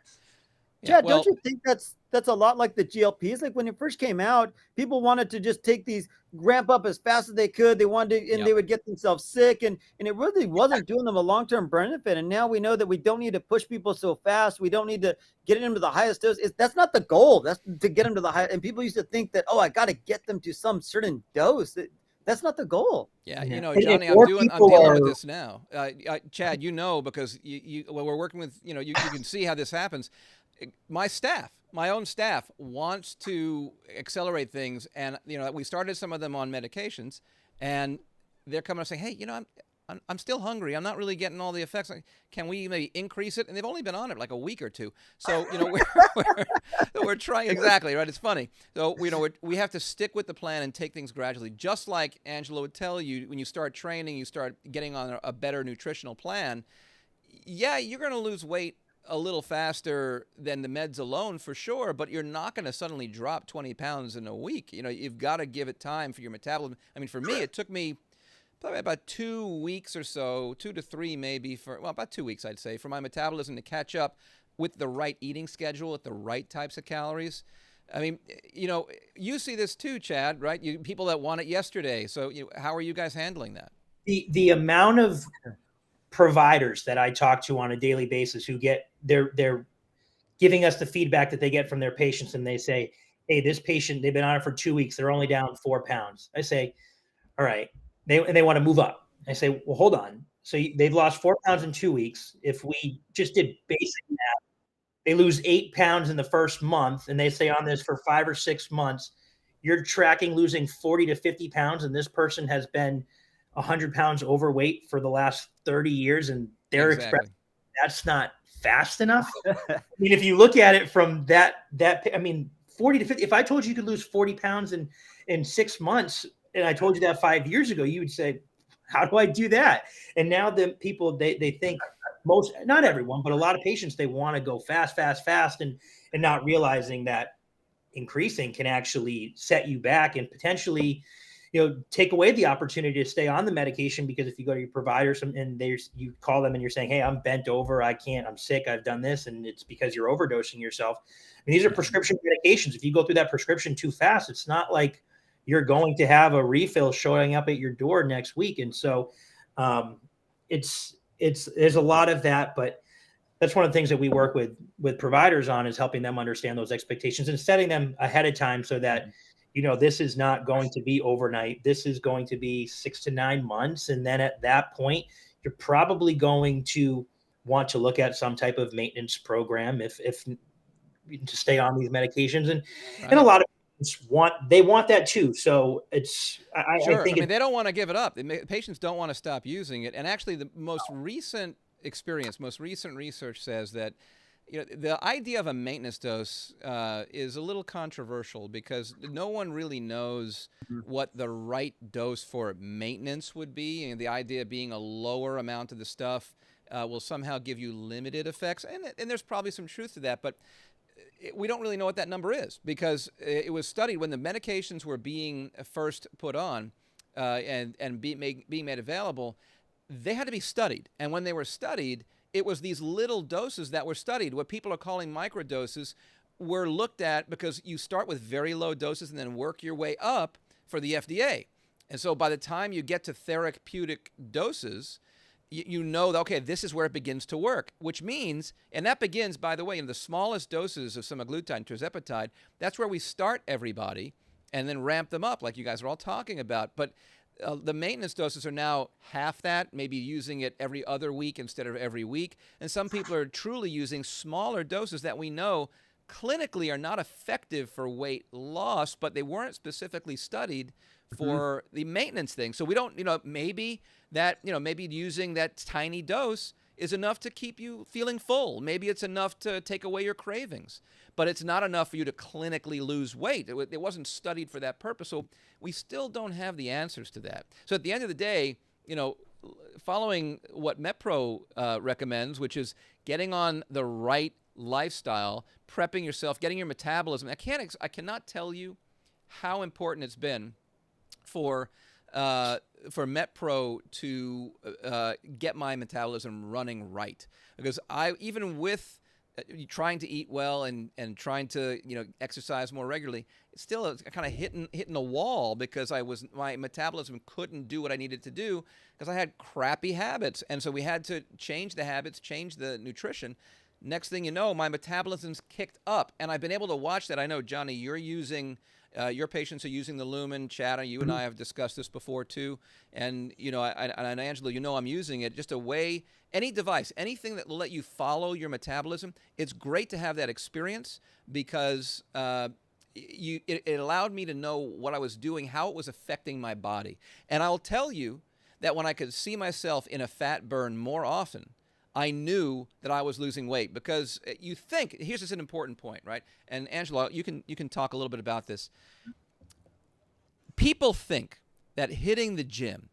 Yeah, Yeah, don't well, you think that's a lot like the GLPs? Like when it first came out, people wanted to just take these ramp up as fast as they could. They wanted to, and yep. they would get themselves sick, and it really wasn't doing them a long-term benefit. And now we know that we don't need to push people so fast. We don't need to get them to the highest dose. That's not the goal. That's to get them to the high. And people used to think that, oh, I got to get them to some certain dose. That's not the goal. Yeah, Yeah. you know, And Johnny, I'm more I'm people dealing with are this now. Chad, you know, because when we're working with, you can see how this happens. My staff, my own staff, wants to accelerate things, and we started some of them on medications, and they're coming and saying, "Hey, I'm still hungry. I'm not really getting all the effects. Like, can we maybe increase it?" And they've only been on it like a week or two. So we're trying exactly right. It's funny. So we have to stick with the plan and take things gradually. Just like Angela would tell you, when you start training, you start getting on a better nutritional plan. Yeah, you're going to lose weight a little faster than the meds alone for sure, but you're not going to suddenly drop 20 pounds in a week. You've got to give it time for your metabolism. I mean, for me, it took me probably about 2 weeks or so, 2 to 3 maybe, about 2 weeks, I'd say, for my metabolism to catch up with the right eating schedule at the right types of calories. I mean, you see this too, Chad, right? People that want it yesterday. So how are you guys handling that? the amount of providers that I talk to on a daily basis who they're giving us the feedback that they get from their patients, and they say, "Hey, this patient, they've been on it for 2 weeks. They're only down 4 pounds." I say, "All right." They want to move up. I say, "Well, hold on. So they've lost 4 pounds in 2 weeks. If we just did basic math, they lose 8 pounds in the first month, and they stay on this for 5 or 6 months. You're tracking losing 40 to 50 pounds, and this person has been 100 pounds overweight for the last 30 years, and they're expressing that's not fast enough." I mean, if you look at it from that, I mean, 40 to 50, if I told you could lose 40 pounds in 6 months, and I told you that 5 years ago, you would say, how do I do that? And now the people, they think not everyone, but a lot of patients, they want to go fast, and not realizing that increasing can actually set you back and potentially take away the opportunity to stay on the medication. Because if you go to your providers and you call them and you're saying, "Hey, I'm bent over, I'm sick, I've done this," and it's because you're overdosing yourself. I mean, these are prescription medications. If you go through that prescription too fast, it's not like you're going to have a refill showing up at your door next week. And so there's a lot of that, but that's one of the things that we work with providers on, is helping them understand those expectations and setting them ahead of time so that this is not going to be overnight. This is going to be 6 to 9 months. And then at that point, you're probably going to want to look at some type of maintenance program if to stay on these medications. And a lot of they want that too. So it's, Sure. I think I mean, they don't want to give it up. Patients don't want to stop using it. And actually, the most recent research says that the idea of a maintenance dose is a little controversial because no one really knows what the right dose for maintenance would be. And the idea being a lower amount of the stuff will somehow give you limited effects. And there's probably some truth to that, but we don't really know what that number is because it was studied when the medications were being first put on and being made available. They had to be studied. And when they were studied, it was these little doses that were studied. What people are calling microdoses were looked at because you start with very low doses and then work your way up for the FDA. And so by the time you get to therapeutic doses, you know that, okay, this is where it begins to work, which means, and that begins, by the way, in the smallest doses of semaglutide and tirzepatide, that's where we start everybody and then ramp them up like you guys are all talking about. But the maintenance doses are now half that, maybe using it every other week instead of every week. And some people are truly using smaller doses that we know clinically are not effective for weight loss, but they weren't specifically studied for the maintenance thing. So we don't, maybe using that tiny dose is enough to keep you feeling full. Maybe it's enough to take away your cravings, but it's not enough for you to clinically lose weight. It wasn't studied for that purpose. So we still don't have the answers to that. So at the end of the day, following what MetPro recommends, which is getting on the right lifestyle, prepping yourself, getting your metabolism. I cannot tell you how important it's been for MetPro to get my metabolism running right, because even with trying to eat well and trying to exercise more regularly, it's still kind of hitting a wall because my metabolism couldn't do what I needed to do because I had crappy habits, and so we had to change the habits, change the nutrition. Next thing you know, my metabolism's kicked up, and I've been able to watch that. I know, Johnny, you're using. Your patients are using the Lumen. Chad, you and I have discussed this before too. And and Angela, I'm using it. Just a way, any device, anything that will let you follow your metabolism. It's great to have that experience because it allowed me to know what I was doing, how it was affecting my body. And I'll tell you that when I could see myself in a fat burn more often, I knew that I was losing weight because you think, here's just an important point, right? And Angela, you can talk a little bit about this. People think that hitting the gym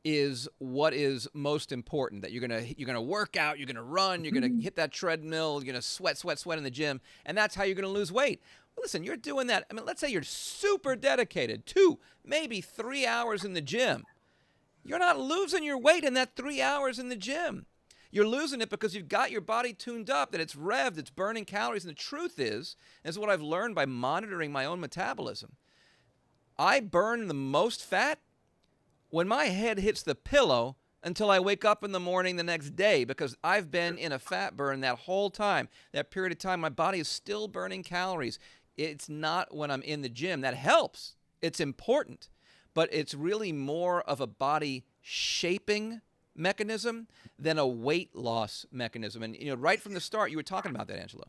is what is most important, that you're gonna work out, you're gonna run, you're gonna hit that treadmill, you're gonna sweat in the gym, and that's how you're gonna lose weight. Listen, you're doing that. I mean, let's say you're super dedicated, 2, maybe 3 hours in the gym. You're not losing your weight in that 3 hours in the gym. You're losing it because you've got your body tuned up, that it's revved, it's burning calories. And the truth is, and this is what I've learned by monitoring my own metabolism, I burn the most fat when my head hits the pillow until I wake up in the morning the next day, because I've been in a fat burn that whole time. That period of time, my body is still burning calories. It's not when I'm in the gym. That helps. It's important. But it's really more of a body shaping mechanism than a weight loss mechanism. And right from the start, you were talking about that, Angelo.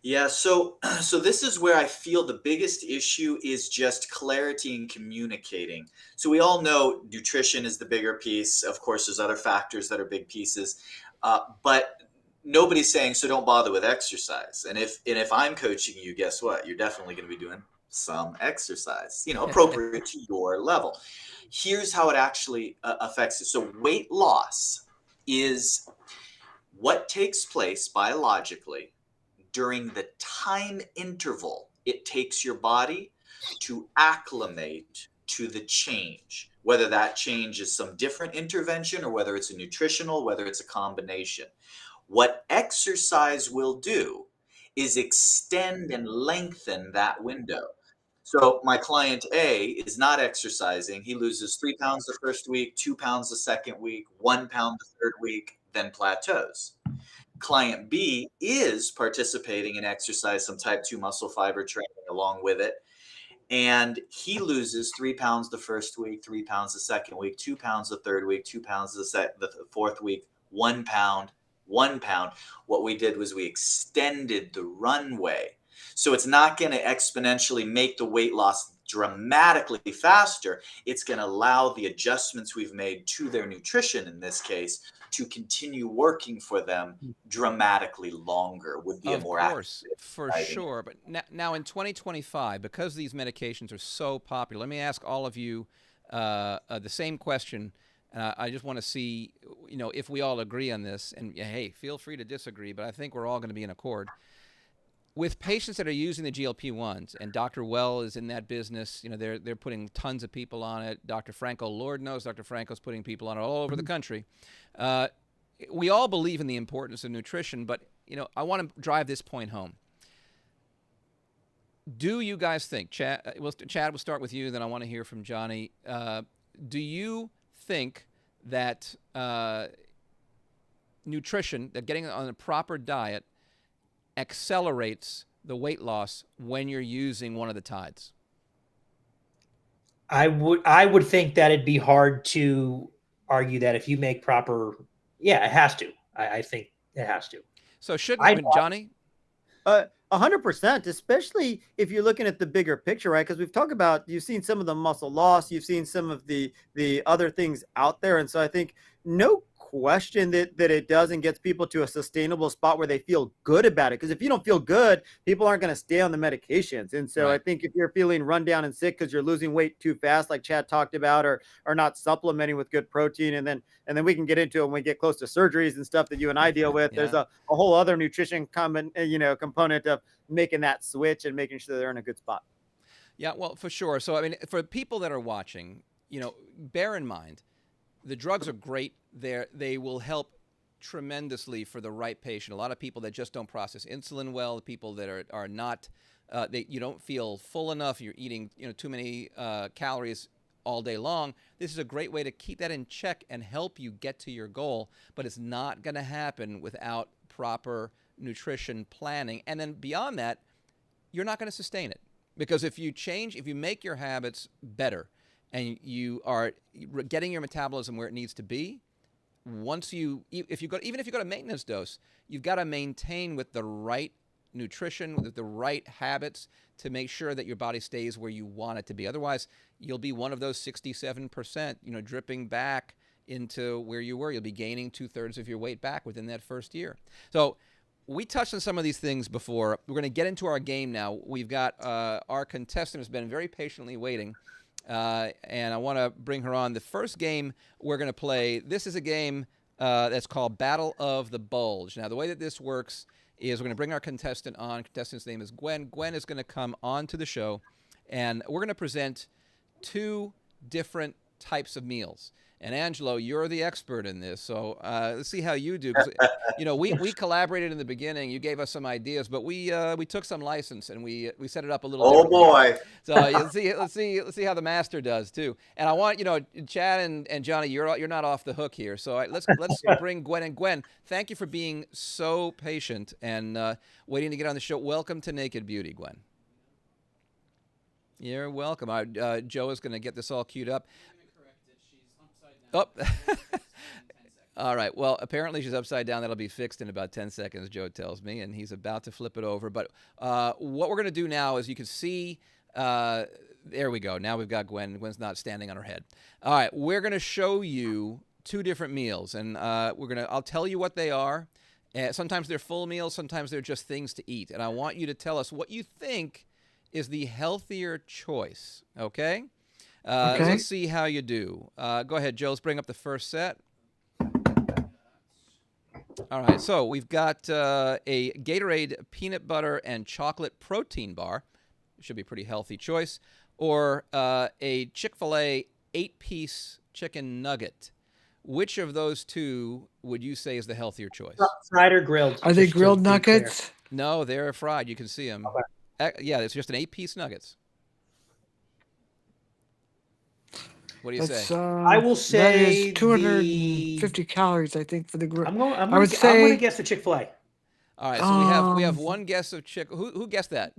Yeah, so this is where I feel the biggest issue is just clarity in communicating. So we all know nutrition is the bigger piece. Of course, there's other factors that are big pieces, but nobody's saying, so don't bother with exercise. And if I'm coaching you, guess what? You're definitely going to be doing some exercise, appropriate to your level. Here's how it actually affects it. So weight loss is what takes place biologically during the time interval it takes your body to acclimate to the change, whether that change is some different intervention or whether it's a nutritional, whether it's a combination. What exercise will do is extend and lengthen that window. So my client A is not exercising. He loses 3 pounds the first week, 2 pounds the second week, 1 pound the third week, then plateaus. Client B is participating in exercise, some type 2 muscle fiber training along with it. And he loses 3 pounds the first week, 3 pounds the second week, 2 pounds the third week, 2 pounds the fourth week, 1 pound, 1 pound. What we did was we extended the runway. So it's not going to exponentially make the weight loss dramatically faster, it's going to allow the adjustments we've made to their nutrition in this case to continue working for them dramatically longer, would be a Of more course, accurate for describing. sure. But now in 2025, because these medications are so popular, let me ask all of you the same question. I just want to see, if we all agree on this. And hey, feel free to disagree, but I think we're all going to be in accord. With patients that are using the GLP-1s, and Dr. Well is in that business, they're putting tons of people on it. Dr. Franco, Lord knows, Dr. Franco's putting people on it all over the country. We all believe in the importance of nutrition, but I want to drive this point home. Do you guys think, Chad, we'll start with you, then I want to hear from Johnny. Do you think that nutrition, that getting on a proper diet, accelerates the weight loss when you're using one of the tides? I would think that it'd be hard to argue that if you make proper, it has to. I think it has to. So shouldn't Johnny? 100%, especially if you're looking at the bigger picture, right? Because we've talked about, you've seen some of the muscle loss, you've seen some of the other things out there, and so I think no question that it does and gets people to a sustainable spot where they feel good about it. Because if you don't feel good, people aren't going to stay on the medications. And so Right. I think if you're feeling run down and sick because you're losing weight too fast, like Chad talked about, or not supplementing with good protein, and then we can get into it when we get close to surgeries and stuff that you and I deal with. Yeah. There's a whole other nutrition component of making that switch and making sure they're in a good spot. Yeah, well, for sure. So, I mean, for people that are watching, bear in mind, the drugs are great. They will help tremendously for the right patient. A lot of people that just don't process insulin well, people that are not, you don't feel full enough, you're eating too many calories all day long. This is a great way to keep that in check and help you get to your goal, but it's not going to happen without proper nutrition planning. And then beyond that, you're not going to sustain it. Because if you make your habits better and you are getting your metabolism where it needs to be, even if you go to maintenance dose, you've got to maintain with the right nutrition, with the right habits to make sure that your body stays where you want it to be. Otherwise, you'll be one of those 67%, dripping back into where you were. You'll be gaining 2/3 of your weight back within that first year. So we touched on some of these things before. We're going to get into our game now. We've got our contestant has been very patiently waiting, and I want to bring her on. The first game we're going to play, this is a game that's called Battle of the Bulge. Now, the way that this works is we're going to bring our contestant on. Contestant's name is Gwen. Gwen is going to come on to the show, and we're going to present two different types of meals. And Angelo, you're the expert in this, so let's see how you do. 'Cause, we collaborated in the beginning. You gave us some ideas, but we took some license and we set it up a little. Oh differently. boy! So let's see how the master does too. And I want Chad and Johnny, you're not off the hook here. So let's bring Gwen. And Gwen, thank you for being so patient and waiting to get on the show. Welcome to Naked Beauty, Gwen. You're welcome. Joe is going to get this all queued up. Oh. All right. Well, apparently she's upside down. That'll be fixed in about 10 seconds, Joe tells me, and he's about to flip it over. But what we're going to do now is you can see, there we go. Now we've got Gwen. Gwen's not standing on her head. All right. We're going to show you two different meals, and I'll tell you what they are. Sometimes they're full meals. Sometimes they're just things to eat. And I want you to tell us what you think is the healthier choice. Okay? Okay. Let's see how you do. Go ahead, Joe. Let's bring up the first set. All right, so we've got a Gatorade peanut butter and chocolate protein bar. Should be a pretty healthy choice. Or a Chick-fil-A 8-piece chicken nugget. Which of those two would you say is the healthier choice? Fried or grilled? Are they just to grilled be clear. nuggets? No, they're fried. You can see them. Okay. Yeah, it's just an 8-piece nuggets. What do you say? I will that say is 250 calories, I think, for the grill. I'm I going would to say guess the Chick-fil-A. All right, so we have Um, one guess of chicken. Who guessed that?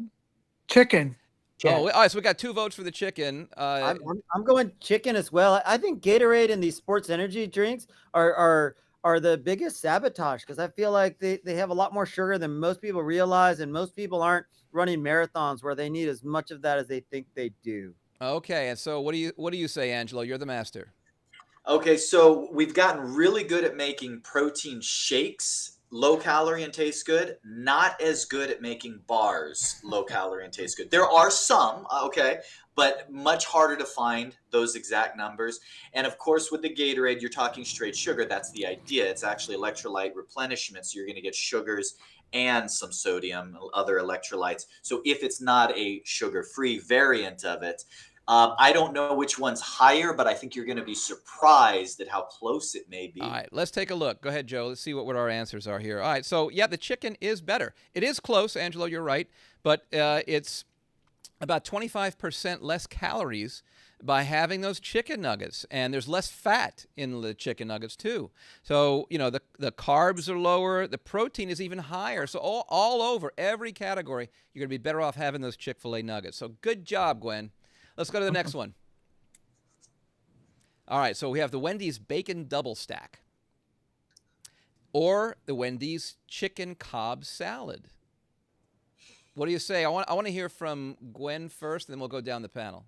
chicken. Chad. Oh, all right, so we got 2 votes for the chicken. I'm going chicken as well. I think Gatorade and these sports energy drinks are are the biggest sabotage because I feel like they have a lot more sugar than most people realize, and most people aren't running marathons where they need as much of that as they think they do. Okay, and so what do you say, Angelo? You're the master. Okay, so we've gotten really good at making protein shakes low calorie and taste good, not as good at making bars low calorie and taste good. There are some, okay, but much harder to find those exact numbers. And of course, with the Gatorade, you're talking straight sugar. That's the idea. It's actually electrolyte replenishment. So you're going to get sugars and some sodium, other electrolytes. So if it's not a sugar-free variant of it, I don't know which one's higher, but I think you're going to be surprised at how close it may be. All right, let's take a look. Go ahead, Joe. Let's see what our answers are here. All right, so yeah, the chicken is better. It is close, Angelo, you're right, but it's about 25% less calories by having those chicken nuggets, and there's less fat in the chicken nuggets too. So, you know, the carbs are lower, the protein is even higher. So all over, every category, you're going to be better off having those Chick-fil-A nuggets. So good job, Gwen. Let's go to the next one. All right, so we have the Wendy's Bacon Double Stack or the Wendy's Chicken Cobb Salad. What do you say? I want to hear from Gwen first, and then we'll go down the panel.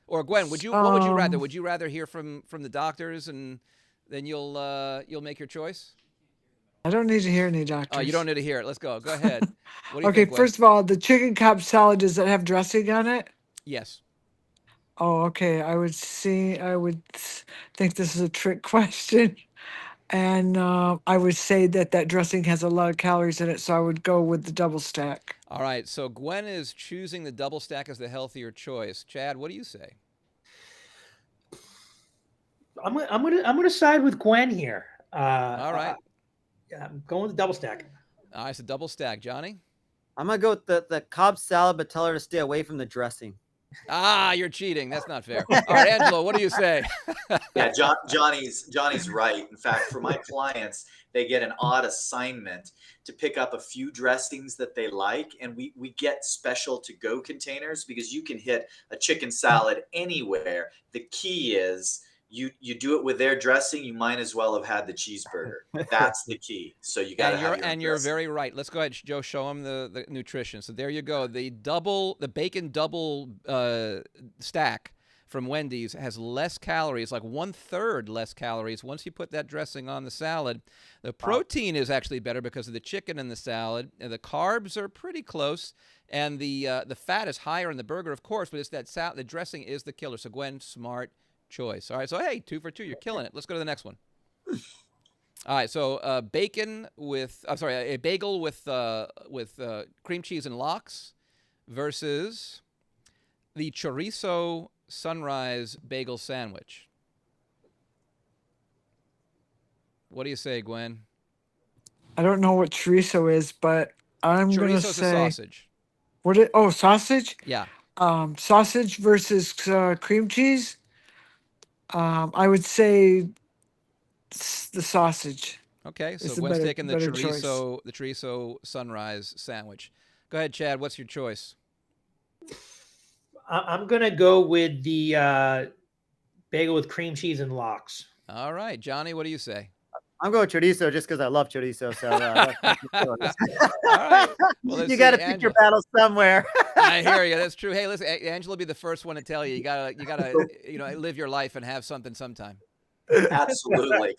Or Gwen, what would you rather? Would you rather hear from the doctors, and then you'll make your choice? I don't need to hear any doctors. Oh, you don't need to hear it. Let's go. Go ahead. What do you Okay, think, Gwen? first of all, the chicken Cobb salad, does it have dressing on it? Yes. Oh, okay. I would think this is a trick question. And I would say that dressing has a lot of calories in it, so I would go with the double stack. All right, so Gwen is choosing the double stack as the healthier choice. Chad, what do you say? I'm gonna side with Gwen here. All right. I'm going with the double stack. All right, it's a double stack. Johnny? I'm gonna go with the Cobb salad, but tell her to stay away from the dressing. Ah, you're cheating. That's not fair. All right, Angelo, what do you say? Yeah, Johnny's right. In fact, for my clients, they get an odd assignment to pick up a few dressings that they like, and we get special to-go containers because you can hit a chicken salad anywhere. The key is you do it with their dressing, you might as well have had the cheeseburger. That's the key. So you got to have your you're dressing. very right. Let's go ahead, Joe. Show them the nutrition. So there you go. The bacon double stack from Wendy's has less calories, like 1/3 less calories. Once you put that dressing on the salad, the protein is actually better because of the chicken in the salad. And the carbs are pretty close, and the fat is higher in the burger, of course. But it's that the dressing is the killer. So Gwen, smart choice. All right, so hey, 2 for 2, you're killing it. Let's go to the next one. All right, so a bagel with cream cheese and lox versus the chorizo sunrise bagel sandwich. What do you say, Gwen? I don't know what chorizo is, but I'm gonna Chorizo's say a sausage. Sausage? Yeah. Sausage versus cream cheese. I would say the sausage. Okay, so It's a Gwen's better- taking the better choice. chorizo sunrise sandwich. Go ahead, Chad. What's your choice? I'm gonna go with the bagel with cream cheese and lox. All right, Johnny. What do you say? I'm going chorizo just because I love chorizo. So that's All right. Well, let's you got to see, pick your Angela. battle somewhere. I hear you. That's true. Hey, listen, Angela will be the first one to tell you. You gotta live your life and have something sometime. Absolutely.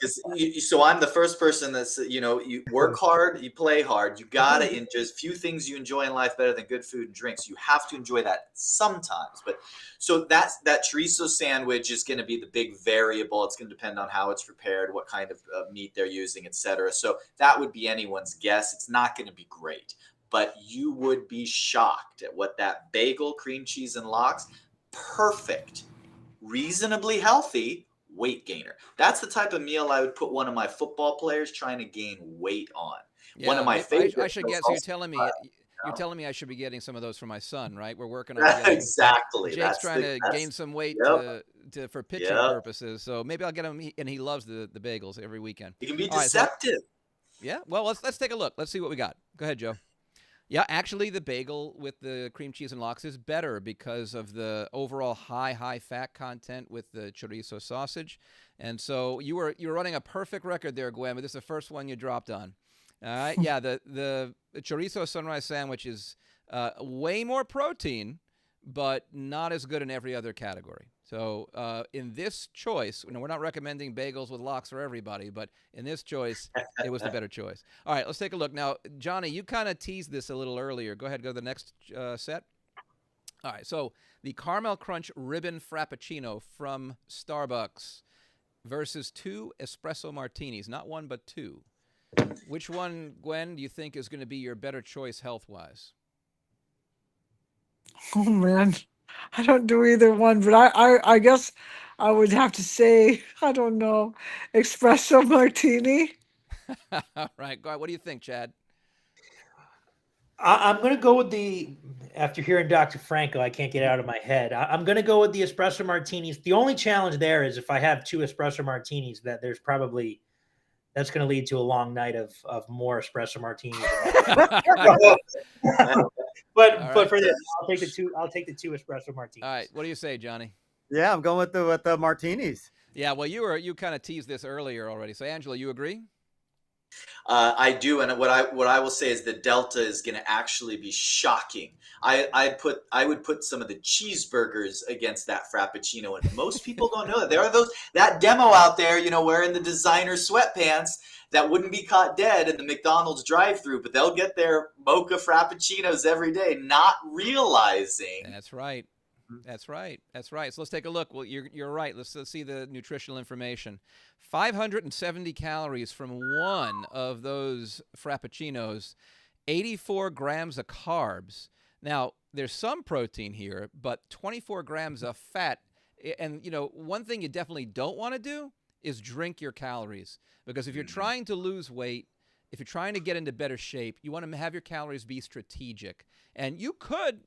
So I'm the first person that's, you work hard, you play hard. You got to enjoy few things you enjoy in life better than good food and drinks. You have to enjoy that sometimes. But so that chorizo sandwich is going to be the big variable. It's going to depend on how it's prepared, what kind of meat they're using, etc. So that would be anyone's guess. It's not going to be great, but you would be shocked at what that bagel, cream cheese, and lox, perfect, reasonably healthy weight gainer. That's the type of meal I would put one of my football players trying to gain weight on. One of my favorites. I should get. So you're telling me I should be getting some of those for my son, right? We're working on getting, exactly. Jake's trying to gain some weight for pitching purposes. So maybe I'll get him. And he loves the bagels every weekend. It can be All right, deceptive. yeah. Well, let's take a look. Let's see what we got. Go ahead, Joe. Yeah, actually, the bagel with the cream cheese and lox is better because of the overall high fat content with the chorizo sausage. And so you were running a perfect record there, Gwen, but this is the first one you dropped on. All right, yeah, the chorizo sunrise sandwich is way more protein, but not as good in every other category. So in this choice, we're not recommending bagels with lox for everybody, but in this choice, it was the better choice. All right, let's take a look. Now, Johnny, you kind of teased this a little earlier. Go ahead, go to the next set. All right, so the Caramel Crunch Ribbon Frappuccino from Starbucks versus 2 espresso martinis, not one, but 2. Which one, Gwen, do you think is going to be your better choice health-wise? Oh man, I don't do either one, but I guess I would have to say, I don't know, espresso martini. All right, go ahead. What do you think, Chad? I'm going to go with after hearing Dr. Franco, I can't get it out of my head. I'm going to go with the espresso martinis. The only challenge there is if I have 2 espresso martinis, that's going to lead to a long night of more espresso martinis. But right. for this, I'll take the 2 espresso martinis. All right, what do you say, Johnny? Yeah, I'm going with the martinis. Yeah, well, you kind of teased this earlier already. So, Angela, you agree? I do, and what I will say is the delta is going to actually be shocking. I would put some of the cheeseburgers against that frappuccino, and most people don't know that there are that demo out there, wearing the designer sweatpants that wouldn't be caught dead in the McDonald's drive-through, but they'll get their mocha frappuccinos every day, not realizing. That's right. That's right. That's right. So let's take a look. Well, you're right. Let's see the nutritional information. 570 calories from one of those frappuccinos, 84 grams of carbs. Now, there's some protein here, but 24 grams of fat. And, one thing you definitely don't want to do is drink your calories. Because if you're trying to lose weight, if you're trying to get into better shape, you want to have your calories be strategic. And you could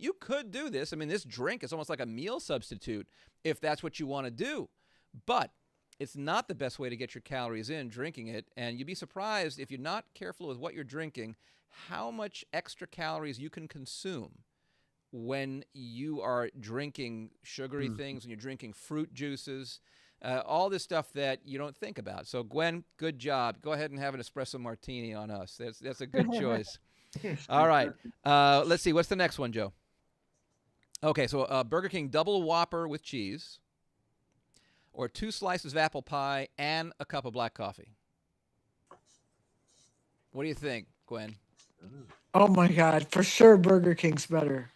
do this. I mean, this drink is almost like a meal substitute if that's what you want to do. But it's not the best way to get your calories in, drinking it. And you'd be surprised if you're not careful with what you're drinking, how much extra calories you can consume when you are drinking sugary things, when you're drinking fruit juices. All this stuff that you don't think about. So, Gwen, good job. Go ahead and have an espresso martini on us. That's a good choice. All right. Let's see. What's the next one, Joe? Okay, so Burger King double Whopper with cheese, or 2 slices of apple pie and a cup of black coffee. What do you think, Gwen? Oh my God, for sure Burger King's better.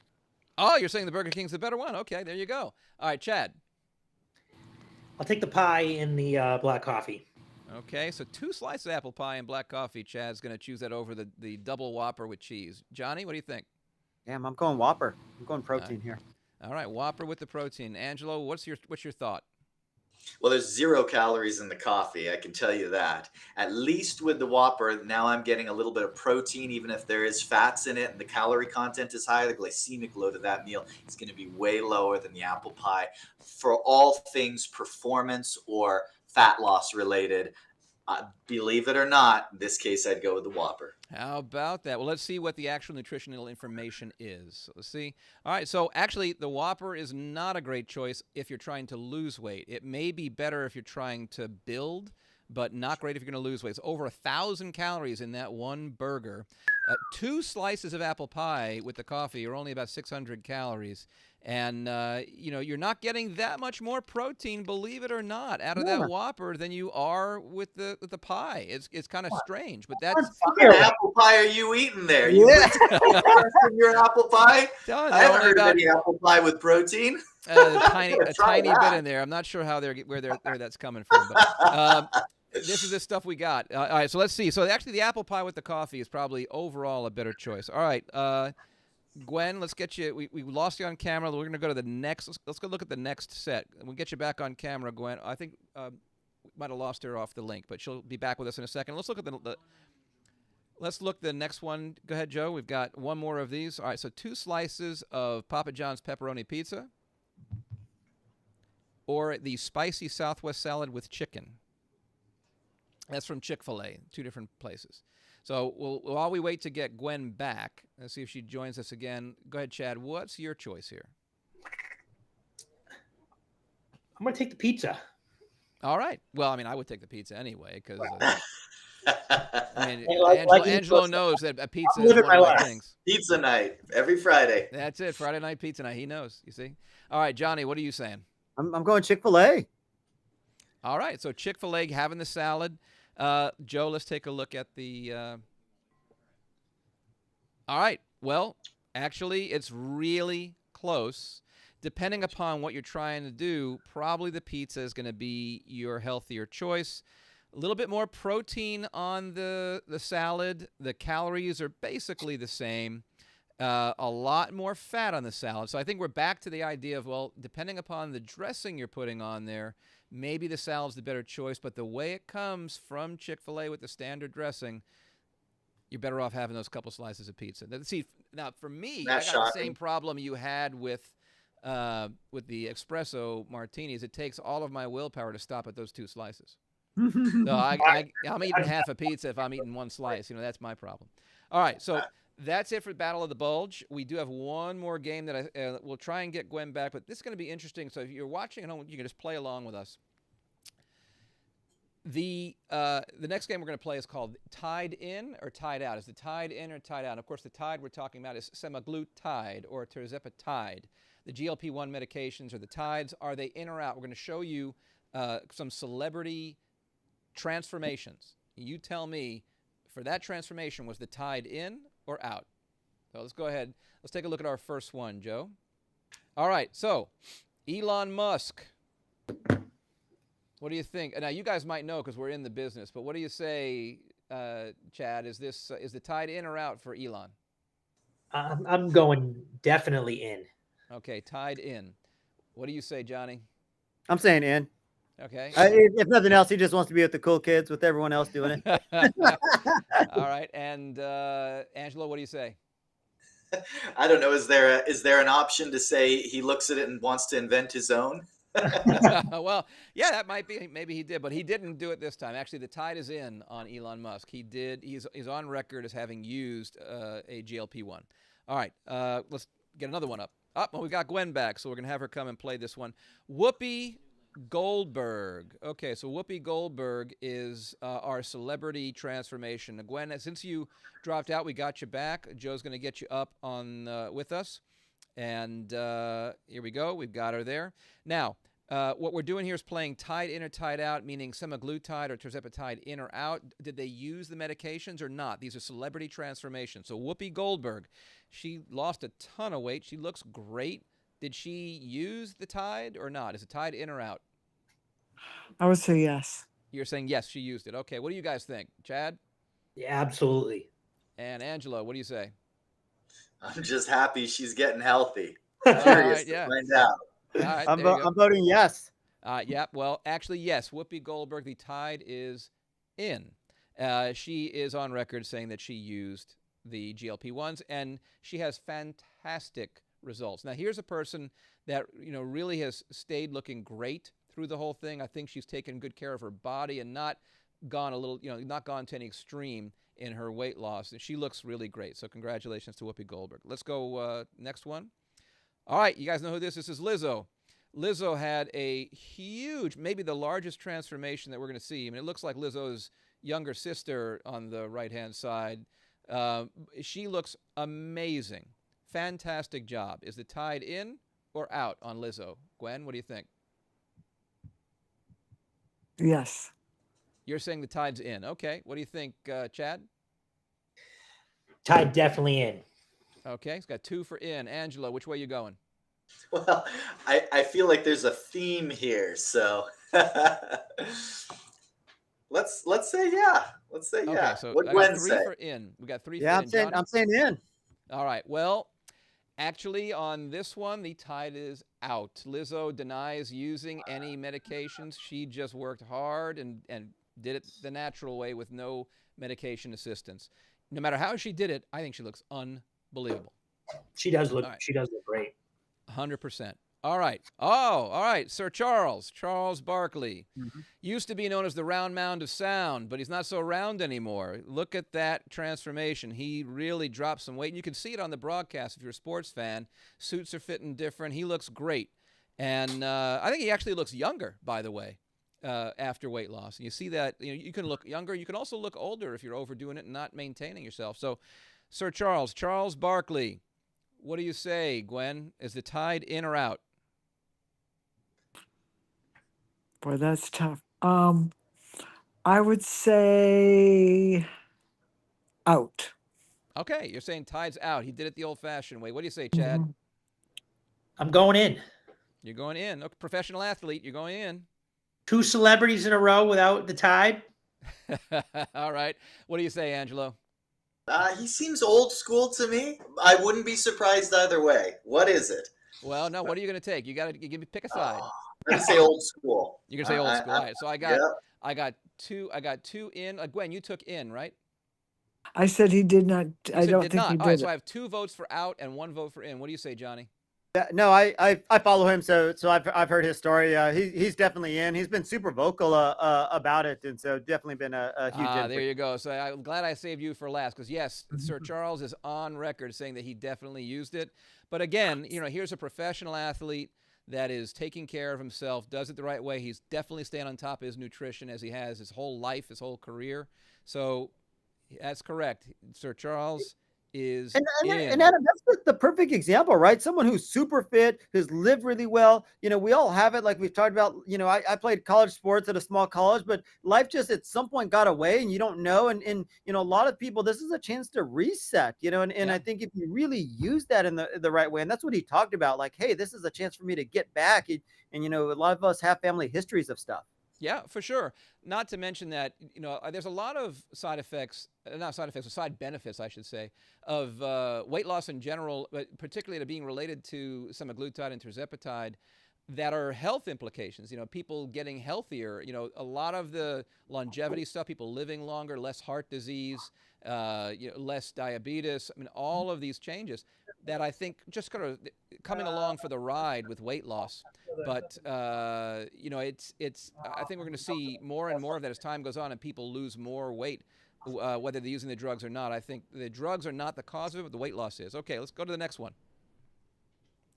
Oh, you're saying the Burger King's the better one? Okay, there you go. All right, Chad. I'll take the pie and the black coffee. Okay, so 2 slices of apple pie and black coffee. Chad's going to choose that over the double Whopper with cheese. Johnny, what do you think? Damn, I'm going Whopper. I'm going protein here. All right, Whopper with the protein. Angelo, what's your thought? Well, there's 0 calories in the coffee, I can tell you that. At least with the Whopper, now I'm getting a little bit of protein, even if there is fats in it and the calorie content is high. The glycemic load of that meal is going to be way lower than the apple pie. For all things performance or fat loss related, believe it or not, in this case, I'd go with the Whopper. How about that? Well, let's see what the actual nutritional information is. So let's see. All right, so actually, the Whopper is not a great choice if you're trying to lose weight. It may be better if you're trying to build, but not great if you're going to lose weight. It's over 1,000 calories in that one burger. 2 slices of apple pie with the coffee are only about 600 calories. And, you're not getting that much more protein, believe it or not, out of that Whopper than you are with the pie. It's kind of strange, but that's... What kind of apple pie are you eating there? You put your apple pie? I haven't heard of any apple pie with protein. A tiny bit in there. I'm not sure how where that's coming from, but this is the stuff we got. All right, so let's see. So actually, the apple pie with the coffee is probably overall a better choice. All right, Gwen, let's get you. We lost you on camera. We're going to go to the next. Let's go look at the next set. We'll get you back on camera, Gwen. I think we might have lost her off the link, but she'll be back with us in a second. Let's look at let's look the next one. Go ahead, Joe. We've got one more of these. All right, so 2 slices of Papa John's pepperoni pizza, or the spicy Southwest salad with chicken. That's from Chick-fil-A, 2 different places. So while we wait to get Gwen back, let's see if she joins us again. Go ahead, Chad. What's your choice here? I'm gonna take the pizza. All right. Well, I mean, I would take the pizza anyway because I mean, Like Angelo knows that a pizza I'm is living one of my my life. things. Pizza night every Friday. That's it. Friday night pizza night. He knows. You see. All right, Johnny. What are you saying? I'm going Chick-fil-A. All right. So Chick-fil-A having the salad. Joe, let's take a look at the. All right. Well, actually, it's really close. Depending upon what you're trying to do, probably the pizza is going to be your healthier choice. A little bit more protein on the salad. The calories are basically the same. A lot more fat on the salad. So I think we're back to the idea of, well, depending upon the dressing you're putting on there, maybe the salad's the better choice. But the way it comes from Chick-fil-A with the standard dressing, you're better off having those couple slices of pizza. See, now for me, Not I got the shocking. same problem you had with the espresso martinis. It takes all of my willpower to stop at those 2 slices. So I'm eating half a pizza if I'm eating 1 slice. You know, that's my problem. All right, so that's it for Battle of the Bulge. We do have one more game that we'll try and get Gwen back, but this is going to be interesting. So if you're watching at home, you can just play along with us. The next game we're going to play is called Tied In or Tied Out. Is the tied in or tied out? And of course, the tied we're talking about is semaglutide or tirzepatide. The GLP-1 medications or the tides, are they in or out? We're going to show you some celebrity transformations. You tell me, for that transformation, was the tide in or out? So let's go ahead. Let's take a look at our first one, Joe. All right, so Elon Musk. What do you think? Now, you guys might know because we're in the business, but what do you say, Chad? Is the tide in or out for Elon? I'm going definitely in. Okay, tied in. What do you say, Johnny? I'm saying in. Okay. If nothing else, he just wants to be with the cool kids with everyone else doing it. All right. And Angelo, what do you say? I don't know. Is there an option to say he looks at it and wants to invent his own? Well, yeah, that might be. Maybe he did, but he didn't do it this time. Actually, the tide is in on Elon Musk. He did. He's on record as having used a GLP-1. All right. Let's get another one up. Well, we got Gwen back, so we're going to have her come and play this one. Whoopi Goldberg. Okay, so Whoopi Goldberg is our celebrity transformation. Now, Gwen, since you dropped out, we got you back. Joe's going to get you up on with us. And here we go. We've got her there. Now, what we're doing here is playing tied in or tied out, meaning semaglutide or tirzepatide in or out. Did they use the medications or not? These are celebrity transformations. So Whoopi Goldberg, she lost a ton of weight. She looks great. Did she use the tide or not? Is it tied in or out? I would say yes. You're saying yes, she used it. Okay, what do you guys think? Chad? Yeah, absolutely. And Angelo, what do you say? I'm just happy she's getting healthy. All Curious right, to yeah. find out. All right, I'm, there you go. I'm voting yes. Yeah, well, actually, yes. Whoopi Goldberg, the tide is in. She is on record saying that she used the GLP-1s, and she has fantastic results. Now, here's a person that really has stayed looking great through the whole thing. I think she's taken good care of her body and not gone not gone to any extreme in her weight loss. And she looks really great. So congratulations to Whoopi Goldberg. Let's go next one. All right, you guys know who this is. This is Lizzo. Lizzo had a huge, maybe the largest transformation that we're going to see. I mean, it looks like Lizzo's younger sister on the right-hand side. She looks amazing. Fantastic job. Is the tide in or out on Lizzo? Gwen, what do you think? Yes. You're saying the tide's in. Okay. What do you think, Chad? Tide definitely in. Okay. He's got 2 for in. Angelo, which way you going? Well, I feel like there's a theme here, so let's say yeah. Let's say yeah. Okay, so What I Gwen got 3 say? for in. We got 3 Yeah, for in. I'm saying in. All right. Well, actually, on this one, the tide is out. Lizzo denies using any medications. She just worked hard and did it the natural way with no medication assistance. No matter how she did it, I think she looks unbelievable. She does look. All right. She does look great. 100%. All right. Oh, all right. Sir Charles Barkley. Used to be known as the round mound of sound, but he's not so round anymore. Look at that transformation. He really dropped some weight. And you can see it on the broadcast if you're a sports fan. Suits are fitting different. He looks great. And I think he actually looks younger, by the way, after weight loss. And you see that you can look younger. You can also look older if you're overdoing it and not maintaining yourself. So, Sir Charles Barkley, what do you say, Gwen? Is the Tide in or out? Boy, that's tough. I would say out. Okay, you're saying Tide's out. He did it the old-fashioned way. What do you say, Chad? Mhm. I'm going in. You're going in. Okay, professional athlete, you're going in. 2 celebrities in a row without the Tide. All right. What do you say, Angelo? He seems old school to me. I wouldn't be surprised either way. What is it? Well, no. What are you going to take? You got to give me pick a side. I'm gonna say old school. You're going to say old school. All right. So I got Yeah. I got two in. Gwen, you took in, right? I said he did not. You I said don't did think not. he All right. did So I it. have 2 votes for out and 1 vote for in. What do you say, Johnny? Yeah, no, I follow him, so I've heard his story. He's definitely in. He's been super vocal about it, and so definitely been a huge. Ah, input. there you go. So I'm glad I saved you for last because yes, Sir Charles is on record saying that he definitely used it. But again, here's a professional athlete that is taking care of himself, does it the right way. He's definitely staying on top of his nutrition as he has his whole life, his whole career. So that's correct. Sir Charles is And Adam, that's the perfect example, right? Someone who's super fit, who's lived really well. We all have it. Like we've talked about, I played college sports at a small college, but life just at some point got away and you don't know. And a lot of people, this is a chance to reset, and Yeah. I think if you really use that in the right way, and that's what he talked about, like, hey, this is a chance for me to get back. And a lot of us have family histories of stuff. Yeah, for sure. Not to mention that, there's a lot of side effects, not side effects, but side benefits, I should say, of weight loss in general, but particularly to being related to semaglutide and tirzepatide that are health implications. People getting healthier, a lot of the longevity stuff, people living longer, less heart disease, less diabetes. I mean, all of these changes that I think just kind of coming along for the ride with weight loss. But it's. I think we're going to see more and more of that as time goes on, and people lose more weight, whether they're using the drugs or not. I think the drugs are not the cause of it, but the weight loss is. Okay, let's go to the next one.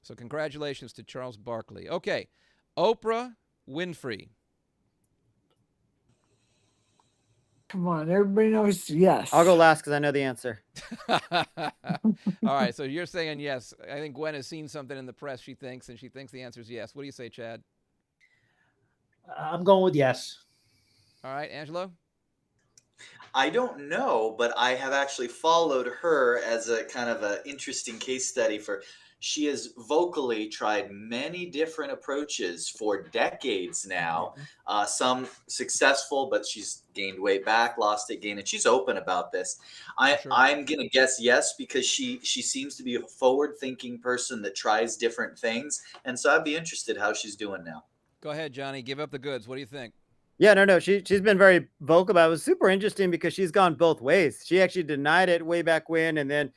So congratulations to Charles Barkley. Okay, Oprah Winfrey. Come on, everybody knows yes. I'll go last because I know the answer. All right, so you're saying yes. I think Gwen has seen something in the press, she thinks, and she thinks the answer is yes. What do you say, Chad? I'm going with yes. All right, Angelo? I don't know, but I have actually followed her as a kind of an interesting case study for. She has vocally tried many different approaches for decades now. Some successful, but she's gained weight back, lost it, gained it. She's open about this. Sure. I'm gonna guess yes because she seems to be a forward-thinking person that tries different things, and so I'd be interested how she's doing now. Go ahead, Johnny. Give up the goods. What do you think? Yeah, no. She's been very vocal about it. It was super interesting because she's gone both ways. She actually denied it way back when, and then